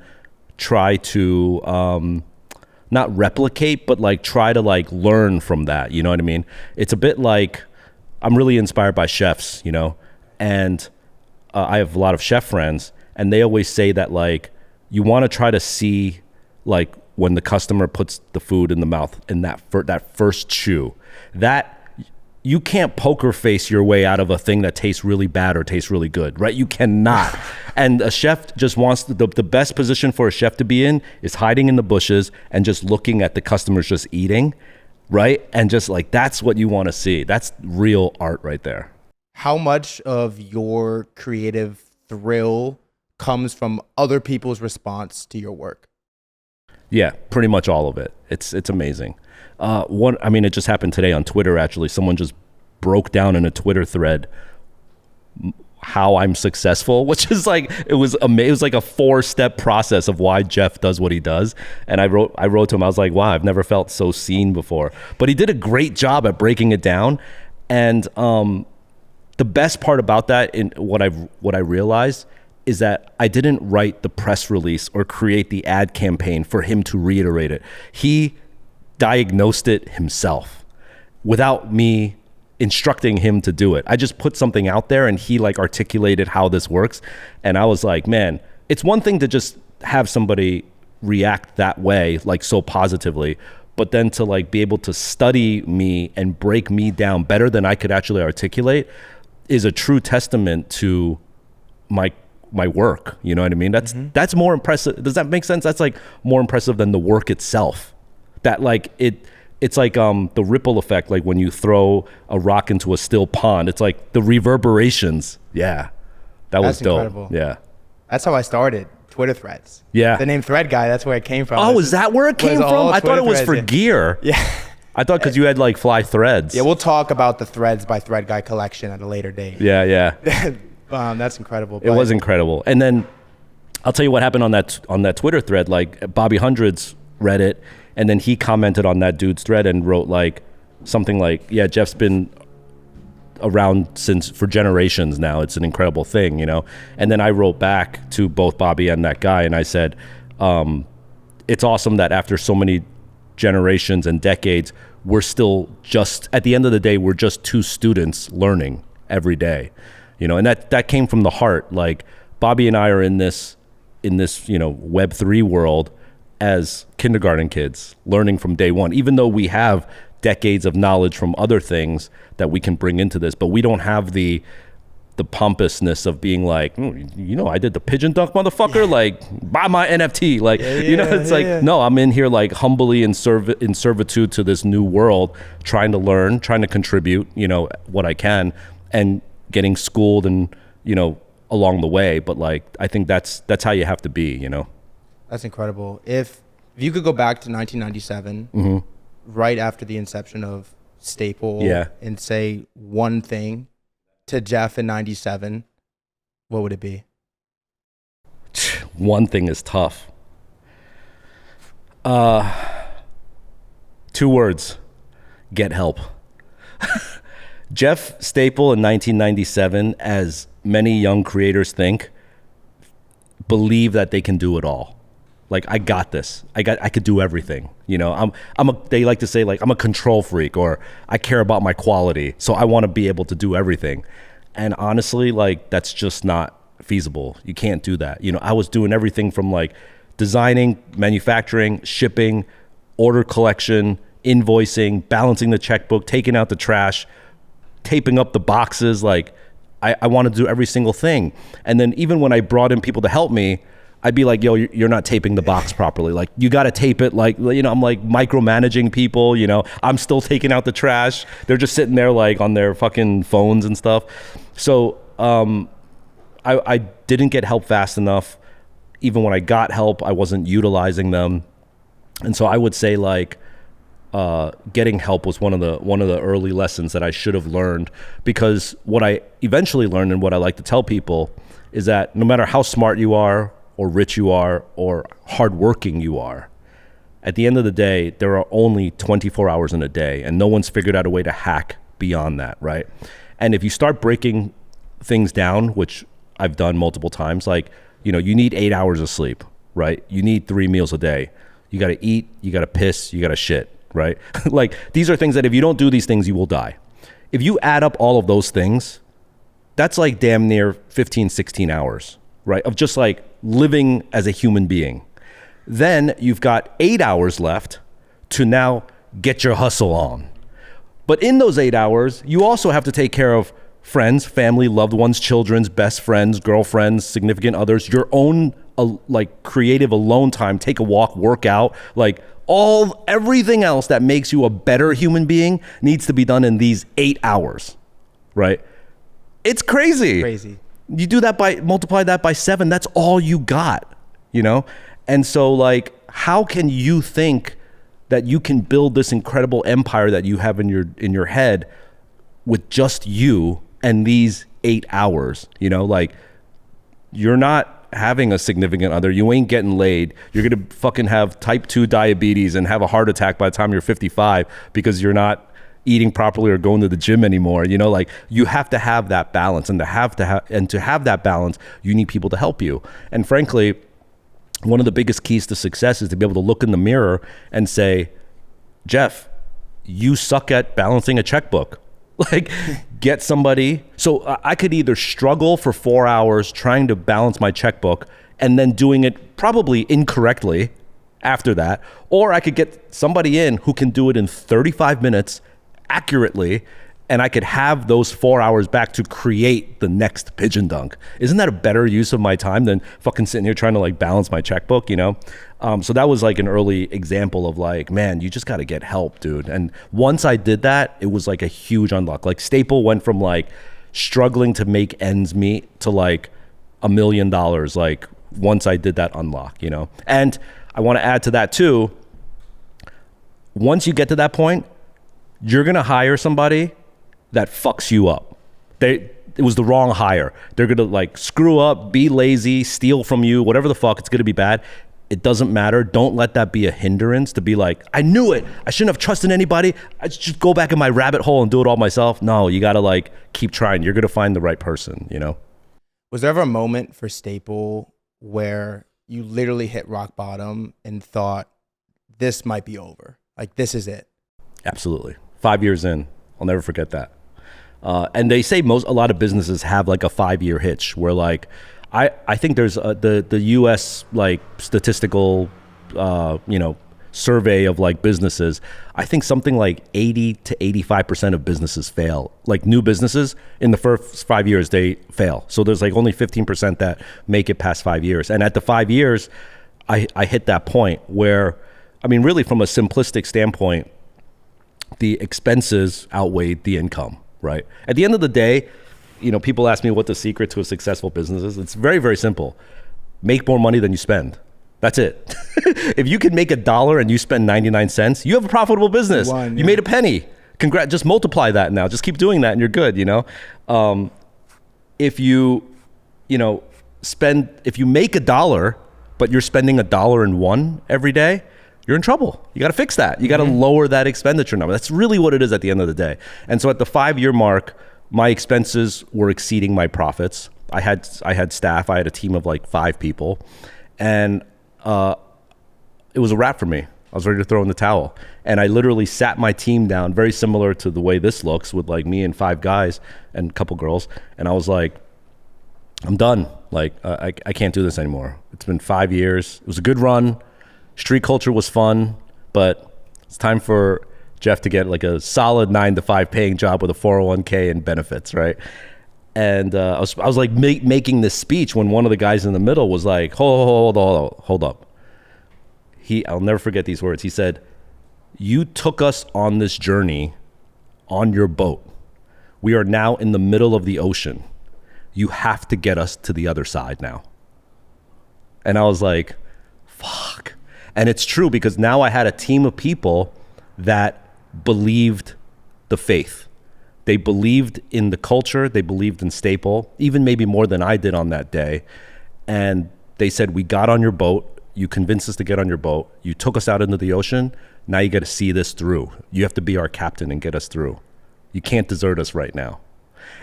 try to not replicate, but like try to like learn from that. You know what I mean? It's a bit like, I'm really inspired by chefs, and I have a lot of chef friends, and they always say that like you want to try to see like when the customer puts the food in the mouth in that first chew, that you can't poker face your way out of a thing that tastes really bad or tastes really good, right? You cannot. And a chef just wants the best position for a chef to be in is hiding in the bushes and just looking at the customers just eating, right? And just like, that's what you want to see. That's real art right there. How much of your creative thrill comes from other people's response to your work? Yeah, pretty much all of it. It's amazing. It just happened today on Twitter, actually. Someone just broke down in a Twitter thread how I'm successful, which is like, it was like a 4-step process of why Jeff does what he does. And I wrote to him, I was like, wow, I've never felt so seen before. But he did a great job at breaking it down. And the best part about that, in what I realized, is that I didn't write the press release or create the ad campaign for him to reiterate it. He diagnosed it himself without me instructing him to do it. I just put something out there and he like articulated how this works. And I was like, man, it's one thing to just have somebody react that way, like so positively, but then to like be able to study me and break me down better than I could actually articulate is a true testament to my work. You know what I mean? That's more impressive. Does that make sense? That's like more impressive than the work itself. That like it's like the ripple effect, like when you throw a rock into a still pond, it's like the reverberations. Yeah, that was dope. Incredible. Yeah, that's how I started Twitter threads. Yeah, the name Threadguy, that's where it came from. Oh, is that where it came from? I thought it was for gear. Yeah, I thought because you had like fly threads. Yeah, we'll talk about the Threads by Threadguy collection at a later date. Yeah. That's incredible. It was incredible. And then I'll tell you what happened on that Twitter thread. Like Bobby Hundreds read it, and then he commented on that dude's thread and wrote like, something like, yeah, Jeff's been around for generations now. It's an incredible thing, you know? And then I wrote back to both Bobby and that guy, and I said, it's awesome that after so many generations and decades, we're still just, at the end of the day, we're just two students learning every day, you know? And that came from the heart. Like, Bobby and I are in this, you know, Web3 world as kindergarten kids, learning from day one, even though we have decades of knowledge from other things that we can bring into this, but we don't have the pompousness of being like, you know, I did the pigeon dunk, motherfucker, like, buy my NFT, like, you know, it's like, no, I'm in here like humbly in servitude to this new world, trying to learn, trying to contribute, you know, what I can, and getting schooled and, you know, along the way. But like, I think that's how you have to be, you know. That's incredible. If you could go back to 1997, right after the inception of Staple, and say one thing to Jeff in 97, what would it be? One thing is tough. 2 words: get help. Jeff Staple in 1997, as many young creators think, believe that they can do it all. Like, I got this. I could do everything. You know, they like to say, like, I'm a control freak, or I care about my quality, so I want to be able to do everything. And honestly, like, that's just not feasible. You can't do that. You know, I was doing everything from like designing, manufacturing, shipping, order collection, invoicing, balancing the checkbook, taking out the trash, taping up the boxes. Like, I want to do every single thing. And then even when I brought in people to help me, I'd be like, yo, you're not taping the box properly. Like, you got to tape it. Like, you know, I'm like micromanaging people, you know, I'm still taking out the trash. They're just sitting there like on their fucking phones and stuff. So I didn't get help fast enough. Even when I got help, I wasn't utilizing them. And so I would say like, getting help was one of the early lessons that I should have learned, because what I eventually learned, and what I like to tell people, is that no matter how smart you are, or rich you are, or hardworking you are, at the end of the day, there are only 24 hours in a day, and no one's figured out a way to hack beyond that, right? And if you start breaking things down, which I've done multiple times, like, you know, you need 8 hours of sleep, right? You need 3 meals a day. You got to eat, you got to piss, you got to shit, right? Like, these are things that if you don't do these things, you will die. If you add up all of those things, that's like damn near 15, 16 hours, right? Of just like living as a human being. Then you've got 8 hours left to now get your hustle on. But in those 8 hours, you also have to take care of friends, family, loved ones, children's, best friends, girlfriends, significant others, your own like creative alone time, take a walk, work out, like everything else that makes you a better human being needs to be done in these 8 hours, right? It's crazy. You do that multiply that by 7, that's all you got, you know? And so like, how can you think that you can build this incredible empire that you have in your head with just you and these 8 hours, you know? Like, you're not having a significant other, you ain't getting laid, you're gonna fucking have type 2 diabetes and have a heart attack by the time you're 55 because you're not eating properly or going to the gym anymore, you know? Like, you have to have that balance, and to have that balance, you need people to help you. And frankly, one of the biggest keys to success is to be able to look in the mirror and say, Jeff, you suck at balancing a checkbook. Like, get somebody. So I could either struggle for 4 hours trying to balance my checkbook and then doing it probably incorrectly after that, or I could get somebody in who can do it in 35 minutes accurately, and I could have those 4 hours back to create the next pigeon dunk. Isn't that a better use of my time than fucking sitting here trying to like balance my checkbook, you know? So that was like an early example of like, man, you just got to get help, dude. And once I did that, it was like a huge unlock. Like, Staple went from like struggling to make ends meet to like $1 million, like once I did that unlock, you know? And I want to add to that too, once you get to that point, you're going to hire somebody that fucks you up. It was the wrong hire. They're going to like screw up, be lazy, steal from you, whatever the fuck, it's going to be bad. it doesn't matter. Don't let that be a hindrance to be like, I knew it. I shouldn't have trusted anybody. I should just go back in my rabbit hole and do it all myself. No, you got to like keep trying. You're going to find the right person, you know? Was there ever a moment for Staple where you literally hit rock bottom and thought, this might be over? Like, this is it? Absolutely. 5 years in, I'll never forget that. And they say a lot of businesses have like a 5-year hitch where like, I think there's the U.S. like statistical, survey of like businesses. I think something like 80 to 85% of businesses fail. Like new businesses in the first 5 years, they fail. So there's like only 15% that make it past 5 years. And at the 5 years, I hit that point where, I mean, really from a simplistic standpoint, the expenses outweighed the income, right? At the end of the day, people ask me what the secret to a successful business is. It's very, very simple. Make more money than you spend. That's it. If you can make $1 and you spend 99 cents, you have a profitable business. You made a penny. Congrats. Just multiply that now. Just keep doing that and you're good, If you make $1, but you're spending $1.01 every day, you're in trouble. You got to fix that. You got to lower that expenditure number. That's really what it is at the end of the day. And so at the 5-year mark, my expenses were exceeding my profits. I had staff. I had a team of like 5 people, and it was a wrap for me. I was ready to throw in the towel, and I literally sat my team down, very similar to the way this looks, with like me and 5 guys and a couple girls, and I was like, I'm done. Like I can't do this anymore. It's been 5 years. It was a good run. Street culture was fun, but it's time for Jeff to get like a solid 9 to 5 paying job with a 401k and benefits, right? And I was like making this speech when one of the guys in the middle was like, hold up. I'll never forget these words. He said, "You took us on this journey on your boat. We are now in the middle of the ocean. You have to get us to the other side now." And I was like, fuck. And it's true, because now I had a team of people that believed the faith. They believed in the culture. They believed in Staple, even maybe more than I did on that day. And they said, we got on your boat. You convinced us to get on your boat. You took us out into the ocean. Now you got to see this through. You have to be our captain and get us through. You can't desert us right now.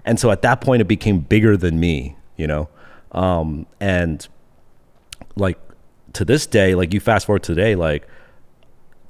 And so at that point, it became bigger than me, and like to this day, like you fast forward today, like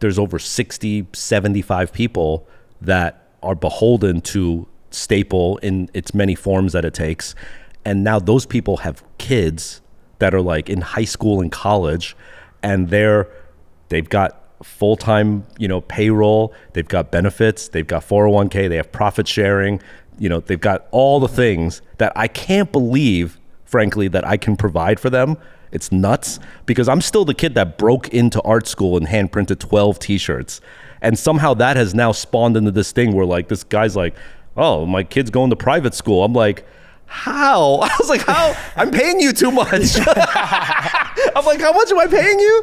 there's over 60, 75 people that are beholden to Staple in its many forms that it takes. And now those people have kids that are like in high school and college, and they've got full-time, payroll, they've got benefits, they've got 401k, they have profit sharing, they've got all the things that I can't believe, frankly, that I can provide for them. It's nuts, because I'm still the kid that broke into art school and hand printed 12 t-shirts. And somehow that has now spawned into this thing where like this guy's like, oh, my kid's going to private school. I'm like, how? I was like, how? I'm paying you too much. I'm like, how much am I paying you?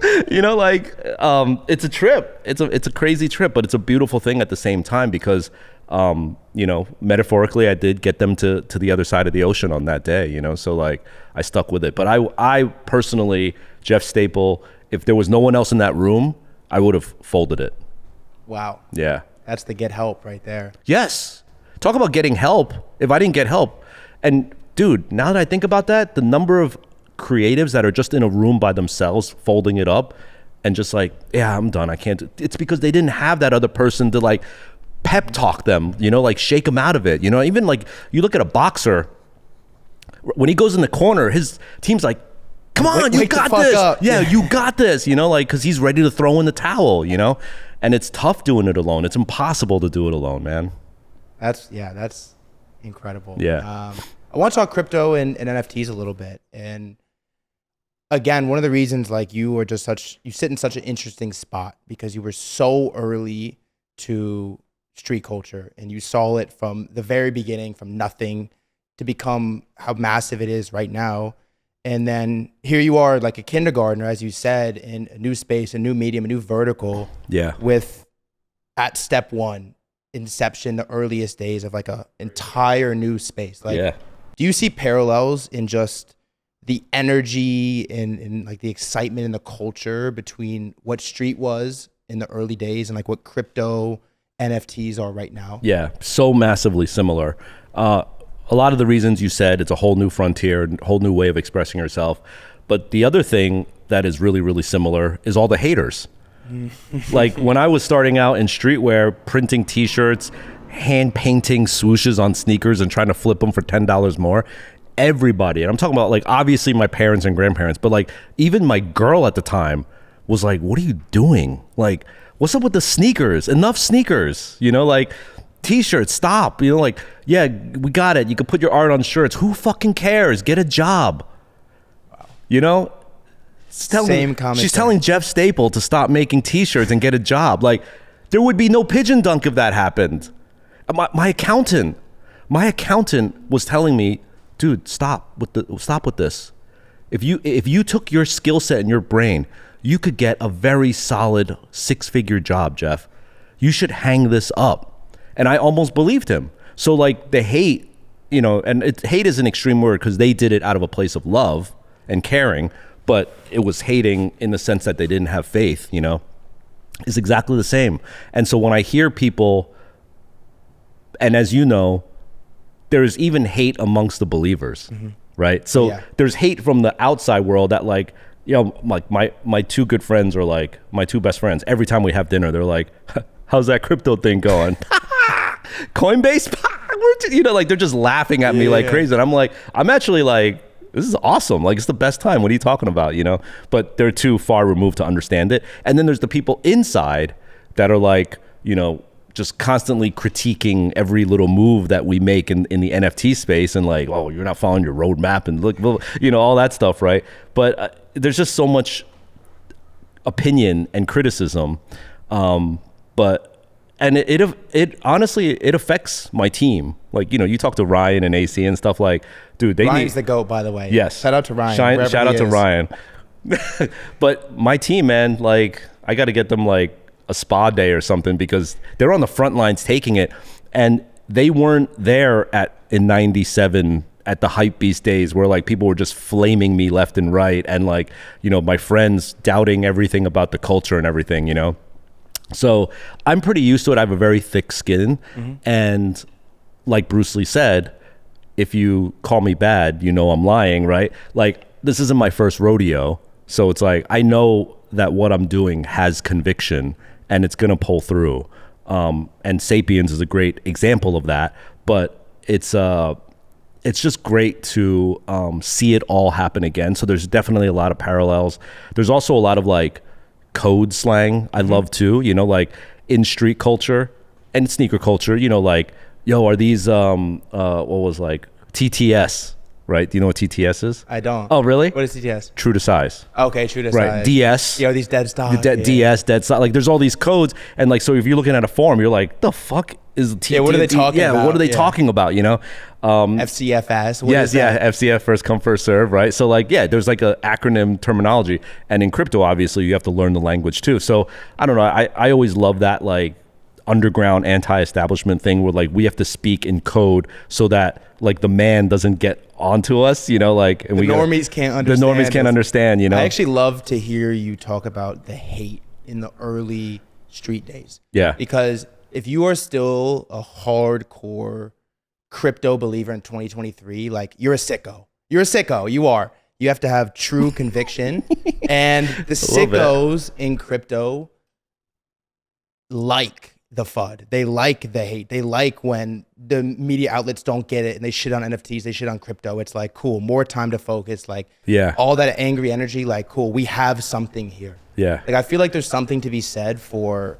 It's a trip. It's a crazy trip, but it's a beautiful thing at the same time, because metaphorically, I did get them to the other side of the ocean on that day, so like I stuck with it. But I personally, Jeff Staple, if there was no one else in that room, I would have folded it. Wow. Yeah. That's the get help right there. Yes. Talk about getting help. If I didn't get help. And dude, now that I think about that, the number of creatives that are just in a room by themselves, folding it up and just like, yeah, I'm done. I can't. It's because they didn't have that other person to like pep talk them, like shake them out of it. Even like you look at a boxer, when he goes in the corner, his team's like, come on, you got this. Yeah, you got this, because he's ready to throw in the towel, and it's tough doing it alone. It's impossible to do it alone, man. That's incredible. Yeah. I want to talk crypto and NFTs a little bit. And again, one of the reasons like you sit in such an interesting spot, because you were so early to street culture and you saw it from the very beginning, from nothing to become how massive it is right now. And then here you are like a kindergartner, as you said, in a new space, a new medium, a new vertical. Yeah. With at step one, inception, the earliest days of like a entire new space. Like, yeah. Do you see parallels in just the energy and like the excitement and the culture between what street was in the early days and like what crypto NFTs are right now? Yeah, so massively similar. A lot of the reasons you said, it's a whole new frontier, a whole new way of expressing yourself. But the other thing that is really, really similar is all the haters. Like when I was starting out in streetwear, printing t-shirts, hand painting swooshes on sneakers and trying to flip them for $10 more, everybody, and I'm talking about like obviously my parents and grandparents, but like even my girl at the time was like, what are you doing? Like, what's up with the sneakers? Enough sneakers, you know, like t-shirts, stop, you know, like, yeah, we got it. You can put your art on shirts. Who fucking cares? Get a job. Wow. You know? She's telling Jeff Staple to stop making t-shirts and get a job. Like, there would be no pigeon dunk if that happened. My accountant was telling me, dude, stop with this. If you took your skill set and your brain, you could get a very solid 6-figure job, Jeff. You should hang this up. And I almost believed him. So like the hate, you know, and hate is an extreme word because they did it out of a place of love and caring, but it was hating in the sense that they didn't have faith, you know, is exactly the same. And so when I hear people, and as you know, there's even hate amongst the believers, right? So there's hate from the outside world that like, you know, like my two good friends are like, my two best friends, every time we have dinner, they're like, how's that crypto thing going? Coinbase? You know, like they're just laughing at me like crazy. And I'm like, I'm actually like, this is awesome. Like, it's the best time. What are you talking about? You know, but they're too far removed to understand it. And then there's the people inside that are like, you know, just constantly critiquing every little move that we make in the NFT space and like, oh, you're not following your roadmap and look, you know, all that stuff, right? But there's just so much opinion and criticism. And it honestly, it affects my team. Like, you know, you talk to Ryan and AC and stuff like, dude, Ryan's the GOAT, by the way. Yes. Shout out to Ryan. Shout out to Ryan. But my team, man, like, I got to get them like a spa day or something because they're on the front lines taking it. And they weren't there in 97 at the hype beast days where like people were just flaming me left and right. And like, you know, my friends doubting everything about the culture and everything, you know? So I'm pretty used to it. I have a very thick skin. And like Bruce Lee said, if you call me bad, you know I'm lying, right? Like, this isn't my first rodeo. So it's like, I know that what I'm doing has conviction and it's going to pull through. And Sapiens is a great example of that. But it's just great to see it all happen again. So there's definitely a lot of parallels. There's also a lot of like code slang I love too, you know, like in street culture and sneaker culture, you know, like, yo, are these what was like TTS, right? Do you know what TTS is? I don't. Oh, really? What is TTS? True to size. Okay, true to size. Right. DS. Yo, these dead stock. DS, dead stock. Like, there's all these codes, and like, so if you're looking at a forum, you're like, the fuck is TTS? Yeah, what are they talking about? Yeah, what are they talking about? You know? FCFS. Yes, yeah, FCF, first come, first serve, right? So like, yeah, there's like an acronym terminology, and in crypto, obviously, you have to learn the language too. So I don't know. I always love that like underground anti-establishment thing where like we have to speak in code so that like the man doesn't get onto us, you know, like, and the normies can't understand. The normies can't understand, you know. I actually love to hear you talk about the hate in the early street days. Yeah. Because if you are still a hardcore crypto believer in 2023, like, you're a sicko. You're a sicko. You are. You have to have true conviction. And the sickos in crypto like the FUD. They like the hate. They like when the media outlets don't get it and they shit on NFTs, they shit on crypto. It's like, cool, more time to focus. Like, all that angry energy, like, cool, we have something here. Yeah. Like, I feel like there's something to be said for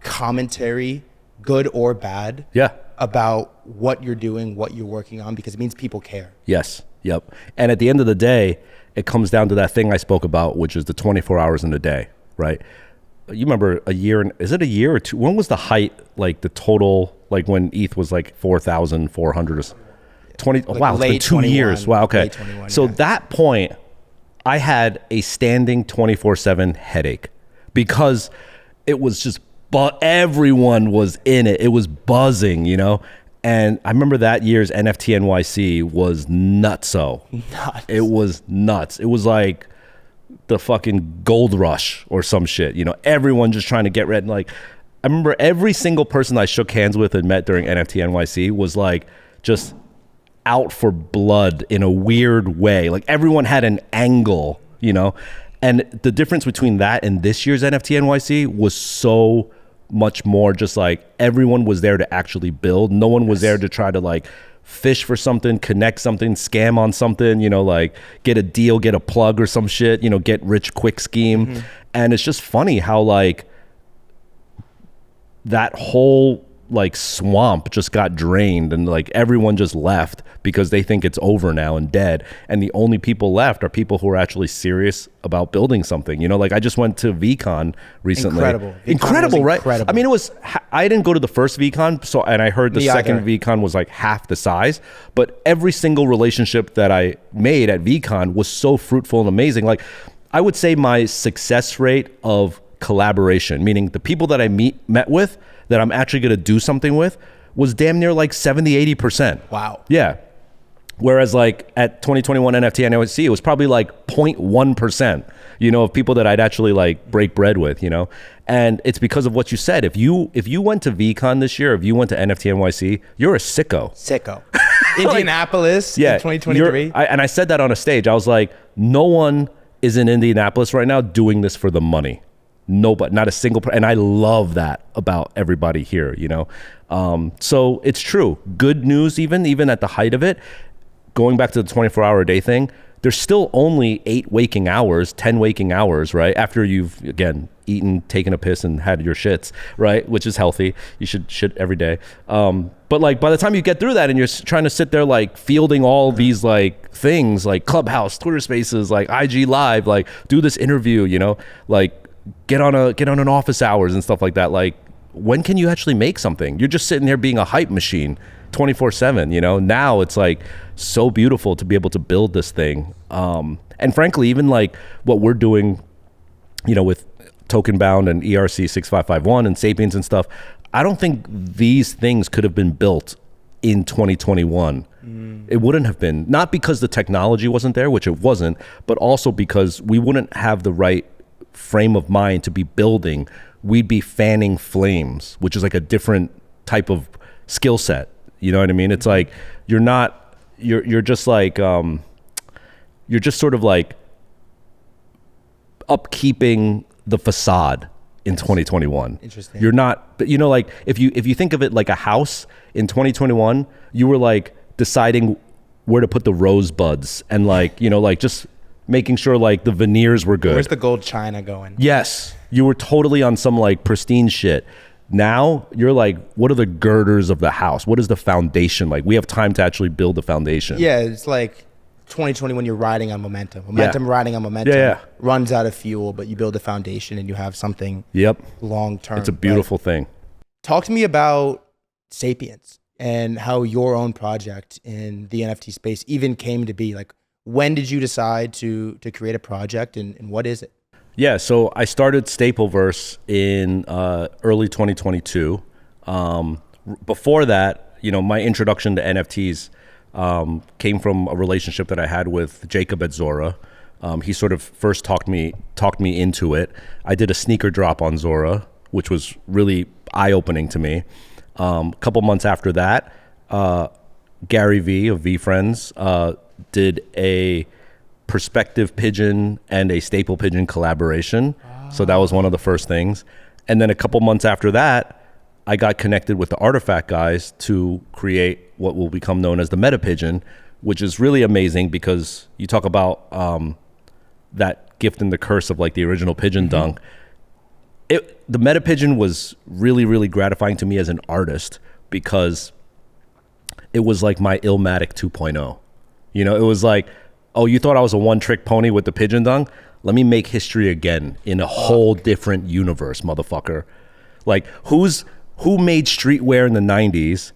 commentary, good or bad. Yeah. About what you're doing, what you're working on, because it means people care. Yes. Yep. And at the end of the day, it comes down to that thing I spoke about, which is the 24 hours in a day, right? You remember is it a year or two? When was the height, like the total, like when ETH was like 4,400 or 20? Like, wow, it's been 2 years. Wow, okay. So that point, I had a standing 24/7 headache because it was just, but everyone was in it. It was buzzing, you know? And I remember that year's NFT NYC was nutso. Nuts. It was nuts. It was like the fucking gold rush or some shit. You know, everyone just trying to get rid. Like, I remember every single person I shook hands with and met during NFT NYC was like just out for blood in a weird way. Like everyone had an angle, you know? And the difference between that and this year's NFT NYC was so much more just like everyone was there to actually build. No one was there to try to like fish for something, connect something, scam on something, you know, like get a deal, get a plug or some shit, you know, get rich quick scheme. And it's just funny how like that whole like swamp just got drained and like everyone just left because they think it's over now and dead, and the only people left are people who are actually serious about building something. You know, like I just went to VCon recently. Incredible, right? I mean, it was, I didn't go to the first VCon, so, and I heard the second VCon was like half the size, but every single relationship that I made at VCon was so fruitful and amazing. Like I would say my success rate of collaboration, meaning the people that I met with that I'm actually going to do something with, was damn near like 70-80%. Wow. Yeah. Whereas like at 2021 NFT NYC, it was probably like 0.1%, you know, of people that I'd actually like break bread with, you know? And it's because of what you said. If you went to VCon this year, if you went to NFT NYC, you're a sicko. Indianapolis in 2023. And I said that on a stage. I was like, no one is in Indianapolis right now doing this for the money. Nobody, not a single person. And I love that about everybody here, you know? So it's true. Good news, even at the height of it, going back to the 24-hour-a-day thing, there's still only 8 waking hours, 10 waking hours, right? After you've, again, eaten, taken a piss, and had your shits, right? Which is healthy. You should shit every day. But like by the time you get through that and you're trying to sit there like fielding all these like things like Clubhouse, Twitter Spaces, like IG Live, like do this interview, you know, like get on an office hours and stuff like that. Like when can you actually make something? You're just sitting there being a hype machine 24/7, you know? Now it's like so beautiful to be able to build this thing. And frankly, even like what we're doing, you know, with Token Bound and ERC 6551 and Sapiens and stuff, I don't think these things could have been built in 2021. It wouldn't have been, not because the technology wasn't there, which it wasn't, but also because we wouldn't have the right frame of mind to be building. We'd be fanning flames, which is like a different type of skill set. You know what I mean? It's like you're just like you're just sort of like upkeeping the facade in 2021. Interesting. You're not, but you know, like if you think of it like a house in 2021, you were like deciding where to put the rosebuds and like, you know, like just making sure like the veneers were good. Where's the gold china going? Yes. You were totally on some like pristine shit. Now you're like, what are the girders of the house? What is the foundation like? We have time to actually build the foundation. Yeah, it's like 2020 when you're riding on momentum. Riding on momentum runs out of fuel, but you build a foundation and you have something long term. It's a beautiful thing. Talk to me about Sapiens and how your own project in the NFT space even came to be. Like, when did you decide to create a project and what is it? Yeah, so I started Stapleverse in early 2022. Before that, you know, my introduction to NFTs came from a relationship that I had with Jacob at Zora. He sort of first talked me into it. I did a sneaker drop on Zora, which was really eye-opening to me. A couple months after that, Gary V of V Friends did a Perspective Pigeon and a Staple Pigeon collaboration. So that was one of the first things. And then a couple months after that, I got connected with the Artifact guys to create what will become known as the Meta Pigeon, which is really amazing because you talk about that gift and the curse of like the original Pigeon Dunk. The Meta Pigeon was really, really gratifying to me as an artist because it was like my Illmatic 2.0. You know, it was like, oh, you thought I was a one-trick pony with the Pigeon Dunk? Let me make history again in a whole different universe, motherfucker. Like, who made streetwear in the 90s?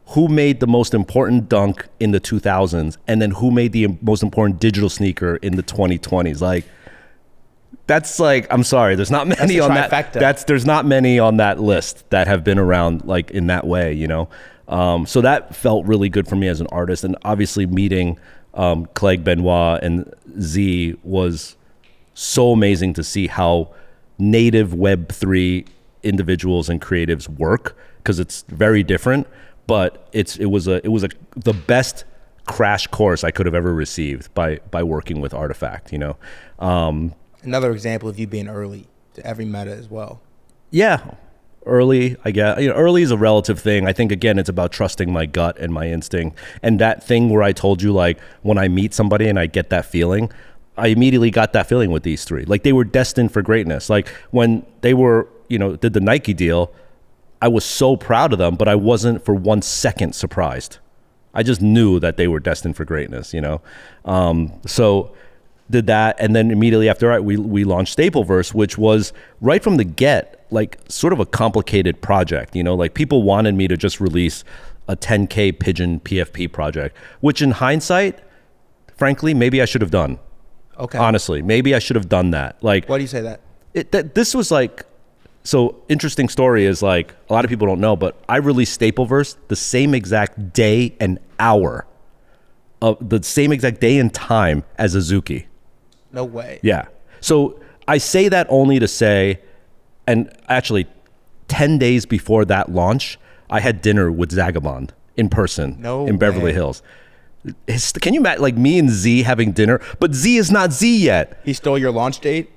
Who made the most important dunk in the 2000s? And then who made the most important digital sneaker in the 2020s? Like, that's like, I'm sorry, there's not many on that. There's not many on that list that have been around like in that way, you know? So that felt really good for me as an artist. And obviously meeting Clegg Benoit and Z was so amazing to see how native Web3 individuals and creatives work, because it's very different, but it was the best crash course I could have ever received by working with Artifact, you know. Another example of you being early to every meta as well. Yeah, early, I guess. You know, early is a relative thing. I think, again, it's about trusting my gut and my instinct. And that thing where I told you, like, when I meet somebody and I get that feeling, I immediately got that feeling with these three. Like, they were destined for greatness. Like, when they were, you know, did the Nike deal, I was so proud of them, but I wasn't for 1 second surprised. I just knew that they were destined for greatness, you know? So did that, and then immediately after that, we launched Stapleverse, which was right from the get, like, sort of a complicated project, you know? Like, people wanted me to just release a 10K Pigeon PFP project, which in hindsight, frankly, maybe I should have done. Okay. Honestly, maybe I should have done that. Like, Why do you say that? This was like, so interesting story is, like, a lot of people don't know, but I released Stapleverse the same exact day and hour, the same exact day and time as Azuki. No way. Yeah. So I say that only to say, and actually 10 days before that launch, I had dinner with Zagabond in person in Beverly Hills. Can you imagine, like, me and Z having dinner? But Z is not Z yet. He stole your launch date?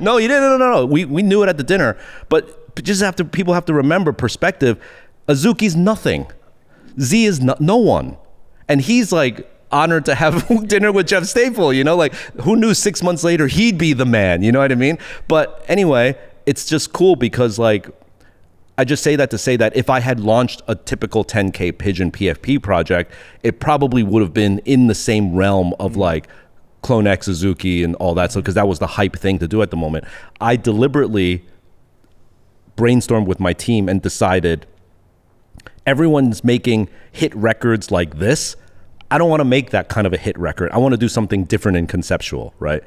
No, he didn't. No. We knew it at the dinner. But people have to remember perspective. Azuki's nothing. Z is no one. And he's, like, honored to have dinner with Jeff Staple, you know? Like, who knew 6 months later he'd be the man, you know what I mean? But anyway, it's just cool because, like, I just say that to say that if I had launched a typical 10K Pigeon PFP project, it probably would have been in the same realm of, like, Clone X, Azuki, and all that. So, because that was the hype thing to do at the moment. I deliberately brainstormed with my team and decided everyone's making hit records like this. I don't want to make that kind of a hit record. I want to do something different and conceptual, right?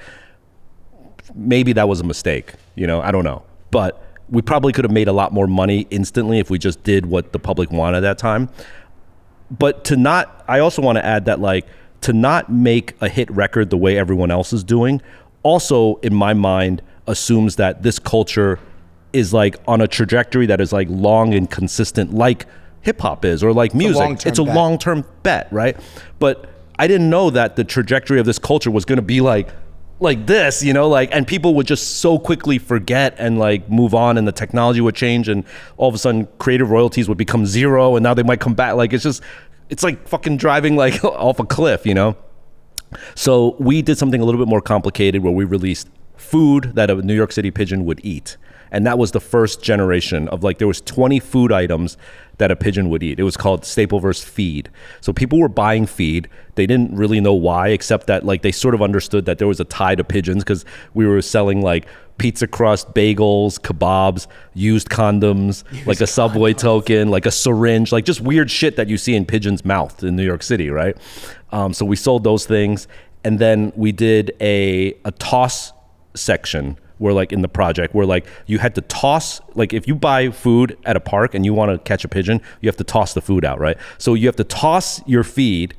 Maybe that was a mistake, you know, I don't know. But we probably could have made a lot more money instantly if we just did what the public wanted at that time. But I also want to add that, like, to not make a hit record the way everyone else is doing also, in my mind, assumes that this culture is, like, on a trajectory that is, like, long and consistent, like hip hop is, or like music. It's a long-term bet, right? But I didn't know that the trajectory of this culture was going to be like this, you know, like, and people would just so quickly forget and, like, move on, and the technology would change, and all of a sudden creative royalties would become zero, and now they might come back. Like, it's like fucking driving, like, off a cliff, you know? So we did something a little bit more complicated where we released food that a New York City pigeon would eat. And that was the first generation of, like, there was 20 food items that a pigeon would eat. It was called Stapleverse Feed. So people were buying feed. They didn't really know why, except that, like, they sort of understood that there was a tie to pigeons because we were selling, like, pizza crust, bagels, kebabs, used condoms, like a Subway token, like a syringe, like just weird shit that you see in pigeons' mouth in New York City, right? So we sold those things. And then we did a toss section where, like, in the project where, like, you had to toss, like, if you buy food at a park and you want to catch a pigeon, you have to toss the food out, right? So you have to toss your feed,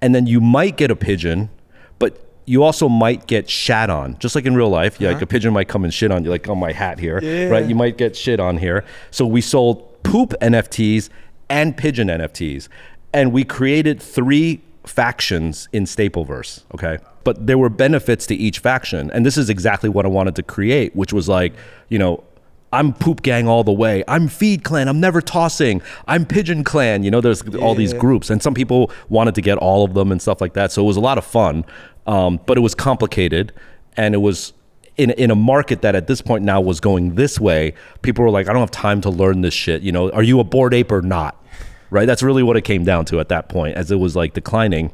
and then you might get a pigeon, but you also might get shat on, just like in real life. Like, a pigeon might come and shit on you, like on my hat here, right? You might get shit on here. So we sold poop NFTs and pigeon NFTs, and we created 3 factions in Stapleverse, okay? But there were benefits to each faction. And this is exactly what I wanted to create, which was, like, you know, I'm Poop Gang all the way. I'm Feed Clan. I'm never tossing. I'm Pigeon Clan. You know, there's all these groups. And some people wanted to get all of them and stuff like that. So it was a lot of fun. But it was complicated. And it was in a market that at this point now was going this way. People were like, I don't have time to learn this shit. You know, are you a Bored Ape or not? Right? That's really what it came down to at that point, as it was, like, declining.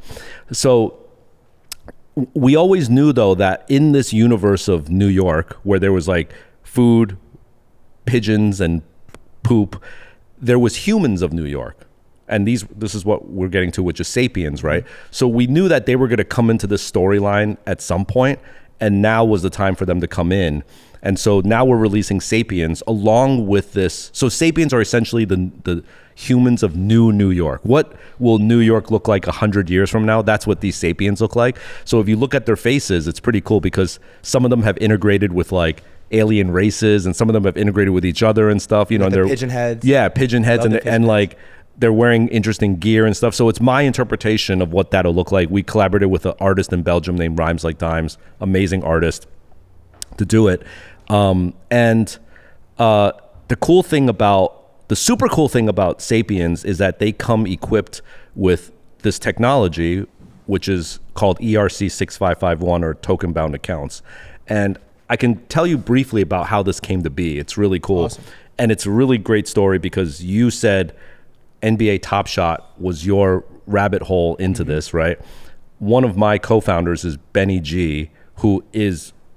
So we always knew, though, that in this universe of New York, where there was, like, food, pigeons, and poop, there was humans of New York. And this is what we're getting to, which is Sapiens, right? So we knew that they were going to come into this storyline at some point, and now was the time for them to come in. And so now we're releasing Sapiens along with this. So Sapiens are essentially the humans of New York. What will New York look like 100 years from now? That's what these Sapiens look like. So if you look at their faces, it's pretty cool because some of them have integrated with like alien races, and some of them have integrated with each other and stuff. You know, Like and the they're pigeon heads. Yeah, pigeon heads, and like they're wearing interesting gear and stuff. So it's my interpretation of what that'll look like. We collaborated with an artist in Belgium named Rhymes Like Dimes, amazing artist, to do it. The super cool thing about Sapiens is that they come equipped with this technology, which is called ERC 6551 or token bound accounts. And I can tell you briefly about how this came to be. It's really cool. Awesome. And it's a really great story because you said NBA Top Shot was your rabbit hole into this, right? One of my co-founders is Benny G, who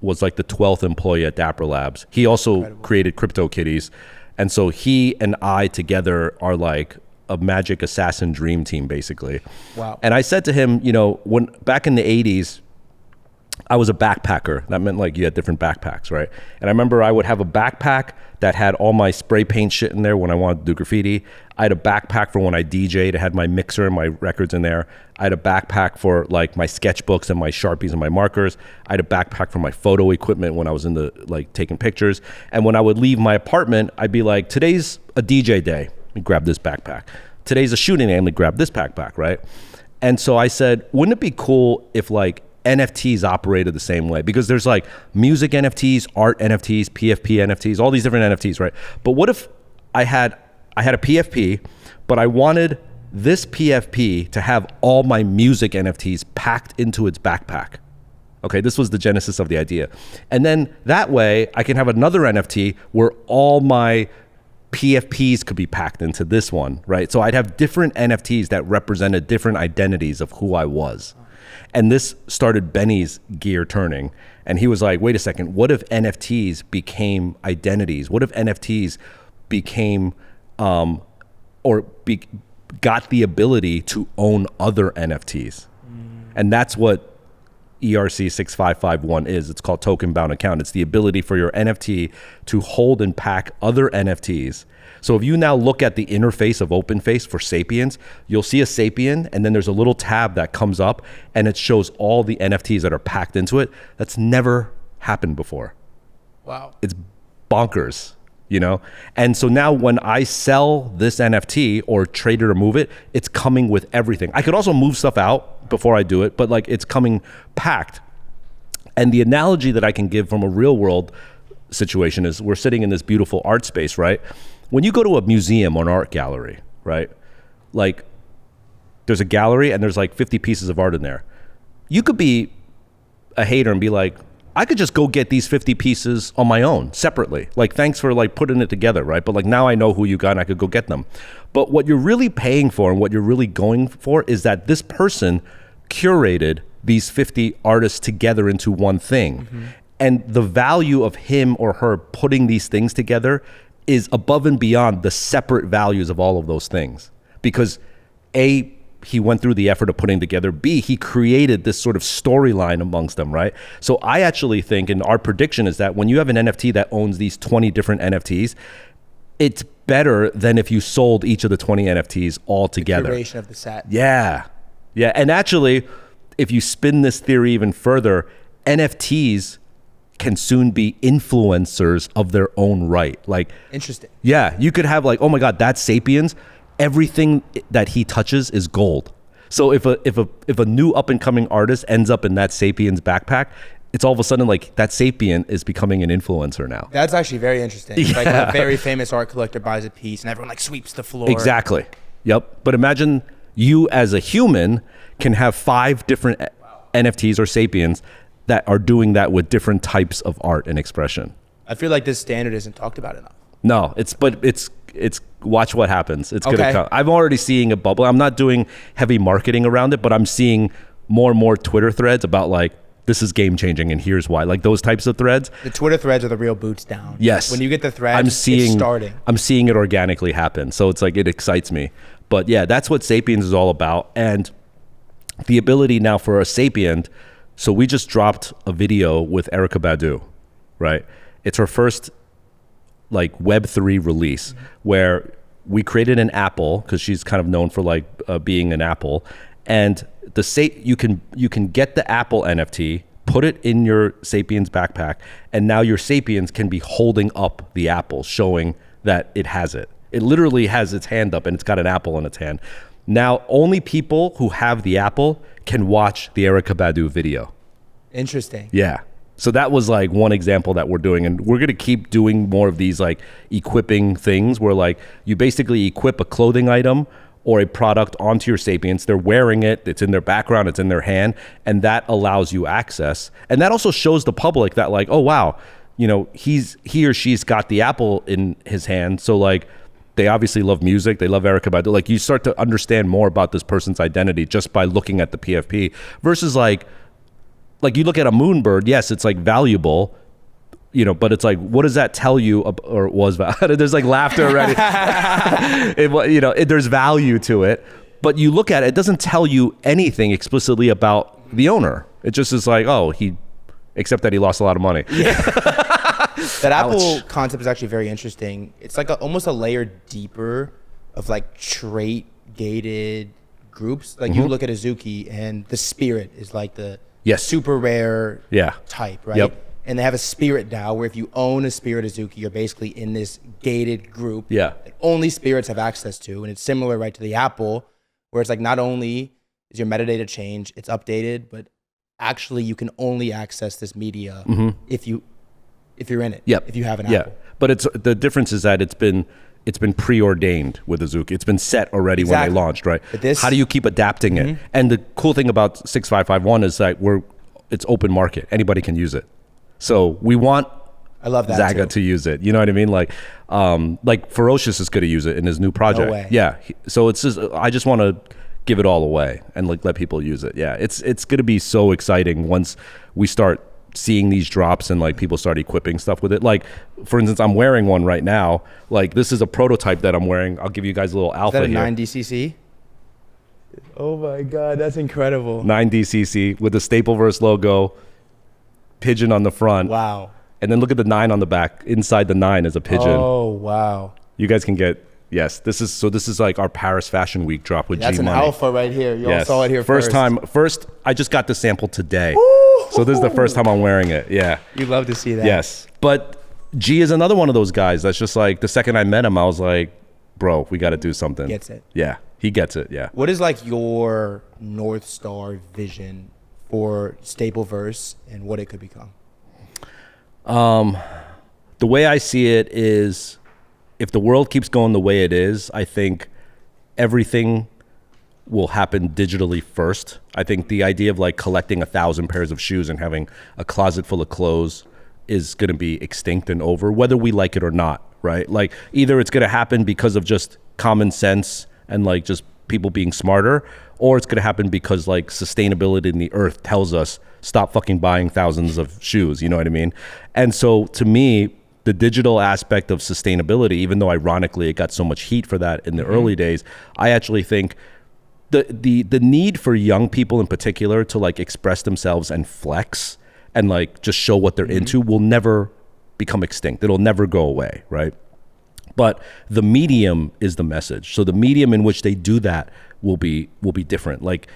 was like the 12th employee at Dapper Labs. He also created CryptoKitties. And so he and I together are like a magic assassin dream team, basically. Wow. And I said to him, you know, when back in the 80s, I was a backpacker. That meant like you had different backpacks, right? And I remember I would have a backpack that had all my spray paint shit in there when I wanted to do graffiti. I had a backpack for when I DJ'd. It had my mixer and my records in there. I had a backpack for like my sketchbooks and my Sharpies and my markers. I had a backpack for my photo equipment when I was in the like taking pictures. And when I would leave my apartment, I'd be like, today's a DJ day. Let me grab this backpack. Today's a shooting day. Let me grab this backpack, right? And so I said, wouldn't it be cool if like NFTs operated the same way? Because there's like music NFTs, art NFTs, PFP NFTs, all these different NFTs, right? But what if I had a PFP, but I wanted this PFP to have all my music NFTs packed into its backpack? Okay, this was the genesis of the idea. And then that way I can have another NFT where all my PFPs could be packed into this one, right? So I'd have different NFTs that represented different identities of who I was. And this started Benny's gear turning. And he was like, wait a second, what if NFTs became identities? What if NFTs became, got the ability to own other NFTs? And that's what ERC 6551 is. It's called token bound account. It's the ability for your NFT to hold and pack other NFTs. So if you now look at the interface of OpenFace for Sapiens, you'll see a Sapien, and then there's a little tab that comes up and it shows all the NFTs that are packed into it. That's never happened before. Wow. It's bonkers, you know? And so now when I sell this NFT or trade it or move it, it's coming with everything. I could also move stuff out before I do it, but like it's coming packed. And the analogy that I can give from a real world situation is we're sitting in this beautiful art space, right? When you go to a museum or an art gallery, right? Like there's a gallery and there's like 50 pieces of art in there. You could be a hater and be like, I could just go get these 50 pieces on my own separately. Like, thanks for like putting it together, right? But like now I know who you got and I could go get them. But what you're really paying for and what you're really going for is that this person curated these 50 artists together into one thing. Mm-hmm. And the value of him or her putting these things together is above and beyond the separate values of all of those things. Because A, he went through the effort of putting together. B, he created this sort of storyline amongst them, right? So I actually think, and our prediction is that when you have an NFT that owns these 20 different NFTs, it's better than if you sold each of the 20 NFTs all together. The curation of the set. Yeah. Yeah. And actually, if you spin this theory even further, NFTs can soon be influencers of their own right. Like, interesting. Yeah, you could have like, oh my God, that's Sapiens. Everything that he touches is gold. So if a new up and coming artist ends up in that Sapiens backpack, it's all of a sudden like that Sapien is becoming an influencer now. That's actually very interesting. Yeah. Like a very famous art collector buys a piece and everyone like sweeps the floor. Exactly. Yep. But imagine you as a human can have 5 different NFTs or Sapiens that are doing that with different types of art and expression. I feel like this standard isn't talked about enough. No, it's watch what happens. It's okay. Gonna come. I'm already seeing a bubble. I'm not doing heavy marketing around it, but I'm seeing more and more Twitter threads about like, this is game changing and here's why. Like those types of threads. The Twitter threads are the real boots down. Yes. When you get the threads, it's starting. I'm seeing it organically happen. So it's like, it excites me. But yeah, that's what Sapiens is all about. And the ability now for a Sapient. So we just dropped a video with Erykah Badu, right? It's her first like Web3 release where we created an apple because she's kind of known for like being an apple, and you can get the apple NFT, put it in your Sapiens backpack, and now your Sapiens can be holding up the apple, showing that it has it. It literally has its hand up and it's got an apple in its hand. Now, only people who have the apple can watch the Erykah Badu video. Interesting. Yeah. So that was like one example that we're doing, and we're going to keep doing more of these like equipping things where like you basically equip a clothing item or a product onto your Sapiens. They're wearing it, it's in their background, it's in their hand, and that allows you access. And that also shows the public that like, oh wow, you know, he or she's got the apple in his hand. So like they obviously love music, they love Erykah Badu. Like you start to understand more about this person's identity just by looking at the PFP versus like you look at a moonbird, yes, it's like valuable, you know, but it's like, what does that tell you? Or was there's like laughter already. There's value to it, but you look at it, it doesn't tell you anything explicitly about the owner. It just is like, oh, except that he lost a lot of money. Yeah. That Apple concept is actually very interesting. It's like almost a layer deeper of like trait gated groups. Like you look at Azuki and the spirit is like the super rare type, right? Yep. And they have a spirit DAO where if you own a spirit Azuki, you're basically in this gated group that only spirits have access to. And it's similar, right, to the Apple, where it's like not only is your metadata change, it's updated, but actually you can only access this media if you're in it. Yep. If you have an Apple. But the difference is that it's been preordained with Azuki. It's been set already when they launched, right? How do you keep adapting it? And the cool thing about 6551 is that it's open market. Anybody can use it. So we want Zaga to use it. You know what I mean? Like Ferocious is going to use it in his new project. No way. Yeah. So it's just, I just want to give it all away and like let people use it. Yeah. It's going to be so exciting once we start seeing these drops and like people start equipping stuff with it. Like for instance, I'm wearing one right now. Like this is a prototype that I'm wearing. I'll give you guys a little alpha here. Is that a 9DCC? Oh my God, that's incredible. 9DCC with the Stapleverse logo, pigeon on the front. Wow. And then look at the 9 on the back. Inside the 9 is a pigeon. Oh, wow. You guys can get, this is like our Paris Fashion Week drop with G-Money. That's an alpha right here. You all saw it here first. First, I just got the sample today. So this is the first time I'm wearing it. Yeah. You love to see that. Yes. But G is another one of those guys that's just like, the second I met him, I was like, bro, we got to do something. Gets it. Yeah. He gets it. Yeah. What is like your North Star vision for Stapleverse and what it could become? The way I see it is, if the world keeps going the way it is, I think everything will happen digitally first. I think the idea of like collecting 1,000 pairs of shoes and having a closet full of clothes is going to be extinct and over, whether we like it or not, right? Like either it's going to happen because of just common sense and like just people being smarter, or it's going to happen because like sustainability in the earth tells us stop fucking buying thousands of shoes. You know what I mean? And so to me, the digital aspect of sustainability, even though ironically it got so much heat for that in the early days, I actually think the need for young people in particular to like express themselves and flex and like just show what they're into will never become extinct. It'll never go away, right? But the medium is the message. So the medium in which they do that will be different. Like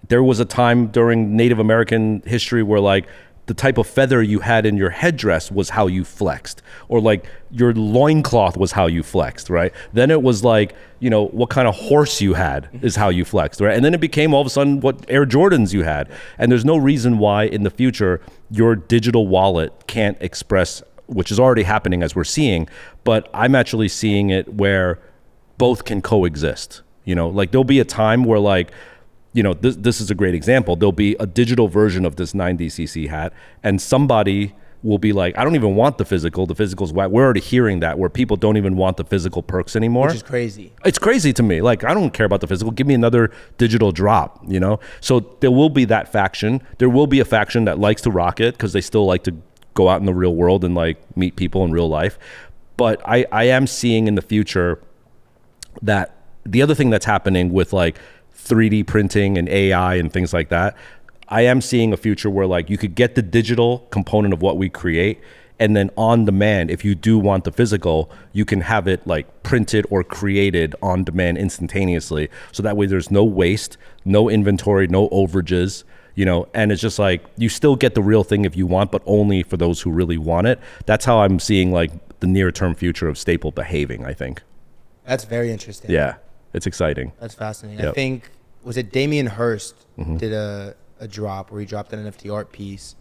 there was a time during Native American history where like the type of feather you had in your headdress was how you flexed, or like your loincloth was how you flexed, right? Then it was like, you know, what kind of horse you had is how you flexed, right? And then it became all of a sudden what Air Jordans you had. And there's no reason why in the future your digital wallet can't express, which is already happening as we're seeing, but I'm actually seeing it where both can coexist. You know, like there'll be a time where like, you know, this is a great example. There'll be a digital version of this 9DCC hat, and somebody will be like, I don't even want the physical. The physical's whack. We're already hearing that, where people don't even want the physical perks anymore. Which is crazy. It's crazy to me. Like, I don't care about the physical. Give me another digital drop, you know? So there will be that faction. There will be a faction that likes to rock it because they still like to go out in the real world and like meet people in real life. But I am seeing in the future that the other thing that's happening with like 3D printing and AI and things like that, I am seeing a future where like you could get the digital component of what we create And then on demand, if you do want the physical, you can have it like printed or created on demand instantaneously. So that way there's no waste, no inventory, no overages, you know, and it's just like you still get the real thing if you want, but only for those who really want it. That's how I'm seeing like the near term future of Staple behaving, I think. That's very interesting. Yeah, it's exciting. That's fascinating. Yep. I think, was it Damien Hirst did a drop where he dropped an NFT art piece.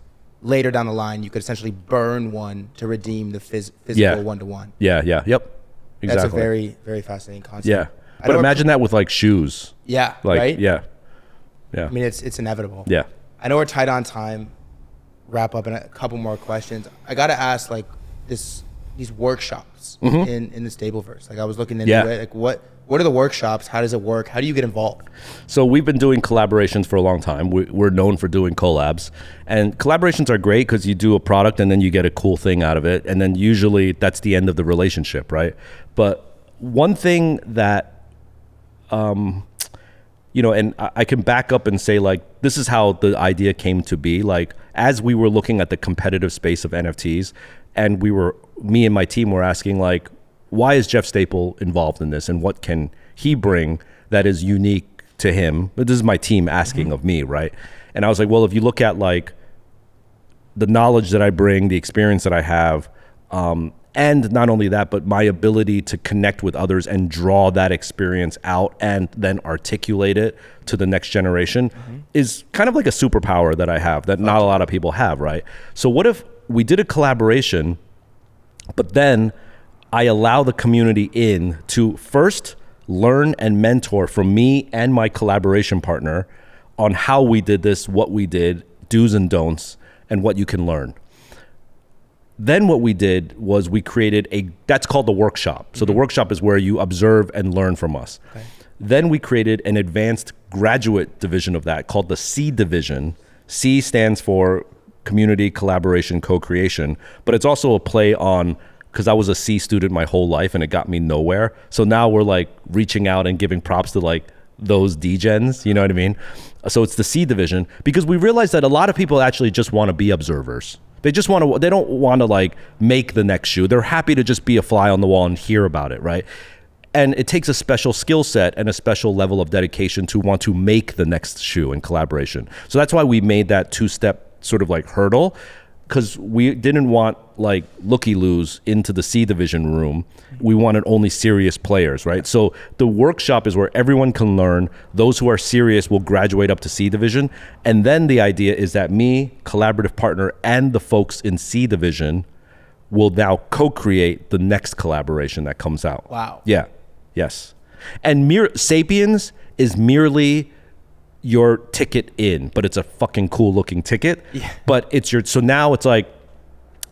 Later down the line, you could essentially burn one to redeem the physical one-to-one. Yeah, yep. Exactly. That's a very, very fascinating concept. Yeah. But imagine that with like shoes. Yeah, like, right? Yeah. I mean, it's inevitable. Yeah. I know we're tight on time. Wrap up in a couple more questions. I got to ask, like, these workshops in the Stapleverse. Like, I was looking into it. Like, what are the workshops? How does it work? How do you get involved? So we've been doing collaborations for a long time. We're known for doing collabs. And collaborations are great because you do a product and then you get a cool thing out of it. And then usually that's the end of the relationship, right? But one thing that, you know, and I can back up and say, like, this is how the idea came to be. Like, as we were looking at the competitive space of NFTs, and me and my team were asking, like, why is Jeff Staple involved in this, and what can he bring that is unique to him? But this is my team asking of me, right? And I was like, well, if you look at like the knowledge that I bring, the experience that I have, and not only that, but my ability to connect with others and draw that experience out and then articulate it to the next generation is kind of like a superpower that I have that not a lot of people have, right? So what if we did a collaboration, but then I allow the community in to first learn and mentor from me and my collaboration partner on how we did this, what we did, do's and don'ts, and what you can learn. Then what we did was we created that's called the workshop. So the workshop is where you observe and learn from us. Okay. Then we created an advanced graduate division of that called the C division. C stands for community, collaboration, co-creation, but it's also a play on, because I was a C student my whole life and it got me nowhere. So now we're like reaching out and giving props to like those D-gens, you know what I mean? So it's the C division because we realized that a lot of people actually just want to be observers. They don't want to like make the next shoe. They're happy to just be a fly on the wall and hear about it, right? And it takes a special skill set and a special level of dedication to want to make the next shoe in collaboration. So that's why we made that two-step sort of like hurdle, because we didn't want like looky-loos into the C division room. We wanted only serious players, right? So the workshop is where everyone can learn. Those who are serious will graduate up to C division. And then the idea is that me, collaborative partner, and the folks in C division will now co-create the next collaboration that comes out. Wow. Yeah. Yes. And Sapiens is merely your ticket in, but it's a fucking cool looking ticket. Yeah. But so now it's like,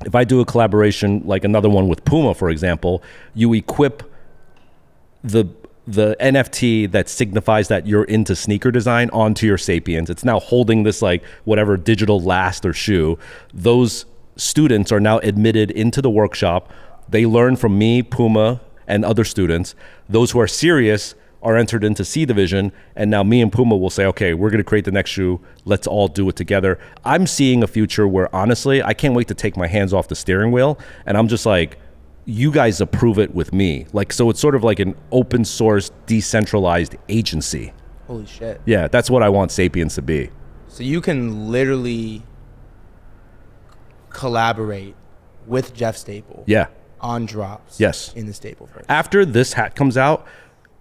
if I do a collaboration, like another one with Puma, for example, you equip the NFT that signifies that you're into sneaker design onto your Sapiens. It's now holding this like whatever digital last or shoe. Those students are now admitted into the workshop. They learn from me, Puma, and other students. Those who are serious are entered into C division, and now me and Puma will say, okay, we're going to create the next shoe. Let's all do it together. I'm seeing a future where honestly, I can't wait to take my hands off the steering wheel, and I'm just like, you guys approve it with me. Like, so it's sort of like an open source, decentralized agency. Holy shit. Yeah, that's what I want Sapiens to be. So you can literally collaborate with Jeff Staple. Yeah. On drops. Yes. In the Stapleverse. After this hat comes out,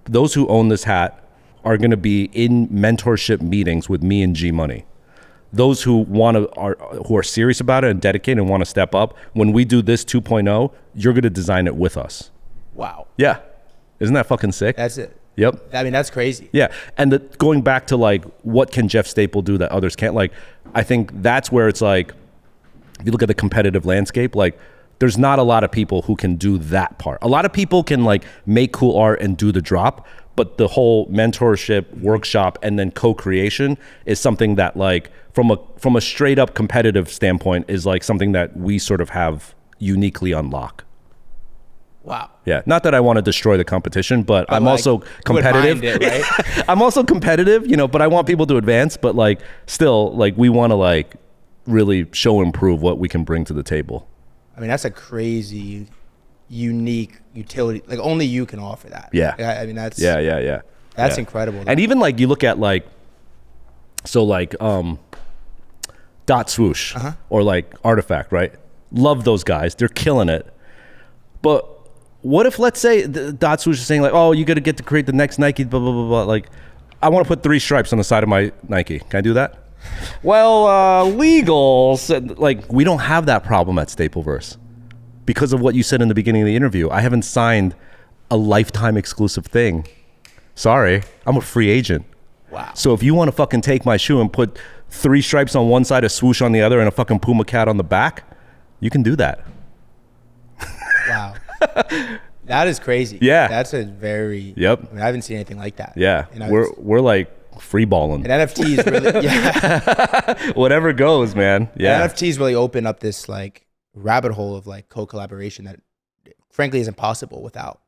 those who own this hat are going to be in mentorship meetings with me and G Money. Those who are serious about it and dedicated and want to step up, when we do this 2.0, you're going to design it with us. Wow. Yeah. Isn't that fucking sick? That's it. Yep. I mean, that's crazy. Yeah. And going back to like, what can Jeff Staple do that others can't? Like, I think that's where it's like, if you look at the competitive landscape, like, there's not a lot of people who can do that part. A lot of people can like make cool art and do the drop, but the whole mentorship, workshop, and then co-creation is something that like from a straight up competitive standpoint is like something that we sort of have uniquely unlock. Wow. Yeah. Not that I want to destroy the competition, but I'm like, also competitive. It, right? I'm also competitive, but I want people to advance, but like still like we want to like really show and prove what we can bring to the table. I mean, that's a crazy, unique utility. Like only you can offer that. Yeah. I mean, that's That's incredible. And even like you look at like, so like Dot Swoosh or like Artifact, right? Love those guys. They're killing it. But what if, let's say, Dot Swoosh is saying like, oh, you got to get to create the next Nike, blah, blah, blah, blah. Like, I want to put 3 stripes on the side of my Nike. Can I do that? Well, legal. Like, we don't have that problem at Stapleverse. Because of what you said in the beginning of the interview, I haven't signed a lifetime exclusive thing. Sorry, I'm a free agent. Wow. So if you want to fucking take my shoe and put 3 stripes on one side, a swoosh on the other, and a fucking Puma cat on the back, you can do that. Wow. That is crazy. Yeah. That's a very, Yep. I mean, I haven't seen anything like that. Yeah. We're like free balling. And NFTs really, yeah. Whatever goes, man. Yeah. NFTs really open up this like rabbit hole of like co-collaboration that frankly isn't possible without.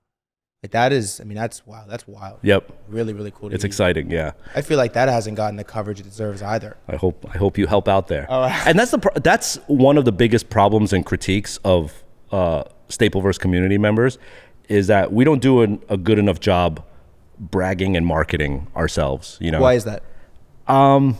Like that is, I mean, that's wow. That's wild. Yep. Really, really cool. It's exciting. Yeah. I feel like that hasn't gotten the coverage it deserves either. I hope you help out there. Oh. And that's one of the biggest problems and critiques of Stapleverse community members is that we don't do a good enough job bragging and marketing ourselves. You know. Why is that? I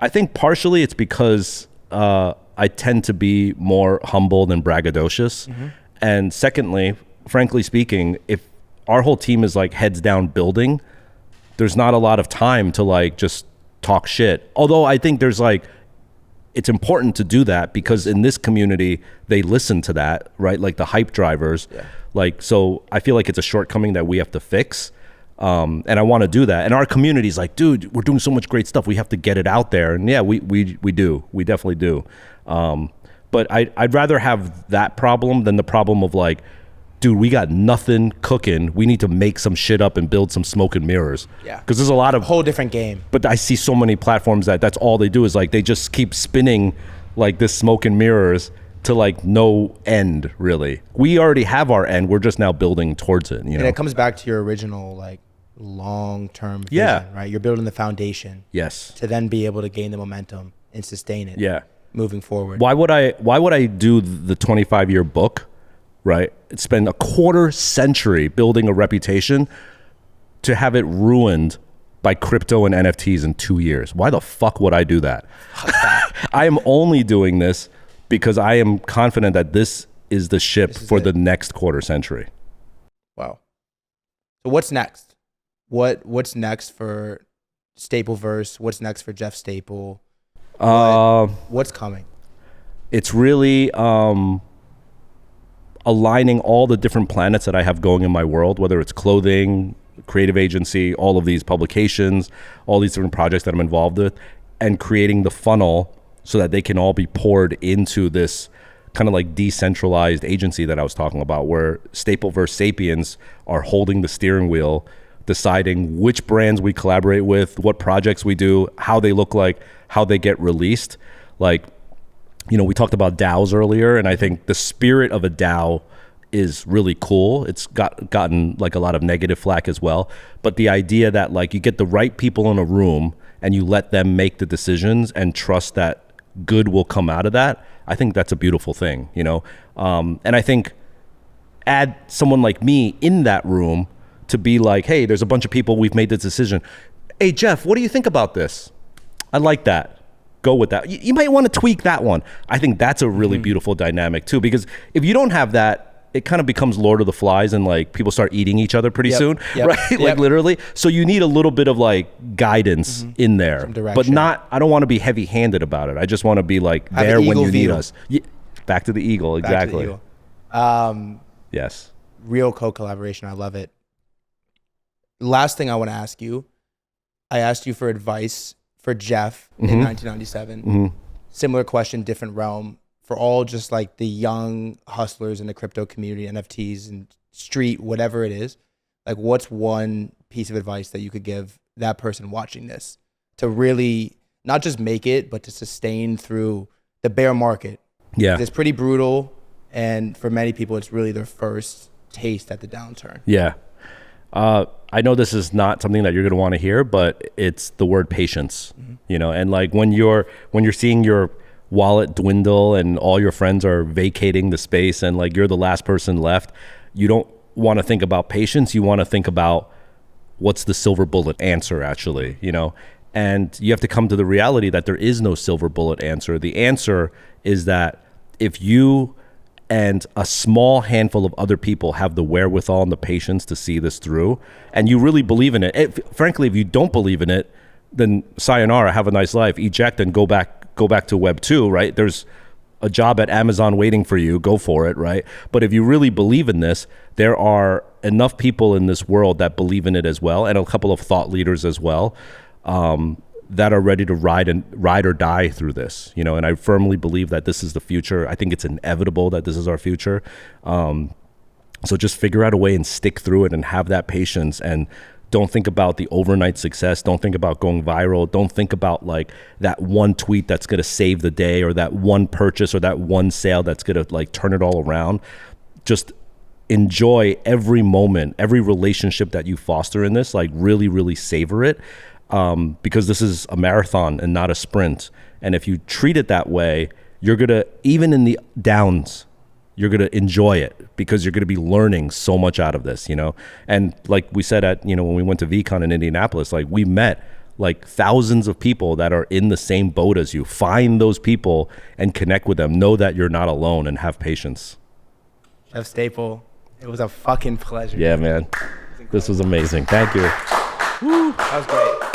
think partially it's because I tend to be more humble than braggadocious. Mm-hmm. And secondly, frankly speaking, if our whole team is like heads down building, there's not a lot of time to like just talk shit. Although I think there's like, it's important to do that because in this community, they listen to that, right? Like the hype drivers. Yeah. Like, so I feel like it's a shortcoming that we have to fix. And I want to do that. And our community's like, dude, we're doing so much great stuff. We have to get it out there. And yeah, we do. We definitely do. But I'd rather have that problem than the problem of like, dude, we got nothing cooking. We need to make some shit up and build some smoke and mirrors. Yeah. Because there's a lot of... whole different game. But I see so many platforms that's all they do is like, they just keep spinning like this smoke and mirrors to like no end, really. We already have our end. We're just now building towards it, you know? And it comes back to your original like long-term vision, right? You're building the foundation. Yes. To then be able to gain the momentum and sustain it. Yeah. Moving forward. Why would I do the 25-year book, right? Spend a quarter century building a reputation to have it ruined by crypto and NFTs in 2 years. Why the fuck would I do that? I am only doing this because I am confident that this is the ship for the next quarter century. Wow. So what's next? What's next for Stapleverse? What's next for Jeff Staple? What's coming? It's really aligning all the different planets that I have going in my world, whether it's clothing, creative agency, all of these publications, all these different projects that I'm involved with, and creating the funnel so that they can all be poured into this kind of like decentralized agency that I was talking about, where Stapleverse Sapiens are holding the steering wheel, deciding which brands we collaborate with, what projects we do, how they look like, how they get released. Like, you know, we talked about DAOs earlier, and I think the spirit of a DAO is really cool. It's gotten like a lot of negative flack as well. But the idea that like you get the right people in a room and you let them make the decisions and trust that good will come out of that, I think that's a beautiful thing, you know? And I think add someone like me in that room to be like, hey, there's a bunch of people, we've made this decision. Hey, Jeff, what do you think about this? I like that. Go with that. You might want to tweak that one. I think that's a really beautiful dynamic too, because if you don't have that, it kind of becomes Lord of the Flies and like people start eating each other pretty soon, right? Like literally. So you need a little bit of like guidance in there, but not, I don't want to be heavy handed about it. I just want to be like there when you need us. Yeah. Back to the eagle. Exactly. Back to the eagle. Yes. Real co-collaboration. I love it. Last thing I want to ask you, I asked you for advice for Jeff in 1997. Similar question, different realm. For all just like the young hustlers in the crypto community, NFTs and street, whatever it is, like what's one piece of advice that you could give that person watching this to really not just make it, but to sustain through the bear market? Yeah. It's pretty brutal. And for many people, it's really their first taste at the downturn. Yeah. I know this is not something that you're going to want to hear, but it's the word patience, you know, and like when you're seeing your wallet dwindle and all your friends are vacating the space and like you're the last person left, you don't want to think about patience. You want to think about what's the silver bullet answer actually, you know? And you have to come to the reality that there is no silver bullet answer. The answer is that if you and a small handful of other people have the wherewithal and the patience to see this through, and you really believe in it. Frankly, if you don't believe in it, then sayonara, have a nice life, eject and go back to Web 2, right? There's a job at Amazon waiting for you, go for it, right? But if you really believe in this, there are enough people in this world that believe in it as well, and a couple of thought leaders as well, that are ready to ride or die through this, you know. And I firmly believe that this is the future. I think it's inevitable that this is our future. So just figure out a way and stick through it and have that patience, and don't think about the overnight success. Don't think about going viral. Don't think about like that one tweet that's going to save the day, or that one purchase, or that one sale that's going to like turn it all around. Just enjoy every moment, every relationship that you foster in this, like really, really savor it. Because this is a marathon and not a sprint. And if you treat it that way, you're going to, even in the downs, you're going to enjoy it because you're going to be learning so much out of this, you know? And like we said at, you know, when we went to VCon in Indianapolis, like we met like thousands of people that are in the same boat as you. Find those people and connect with them. Know that you're not alone and have patience. Chef Staple, it was a fucking pleasure. Yeah, man. This was amazing. Thank you. Woo. That was great.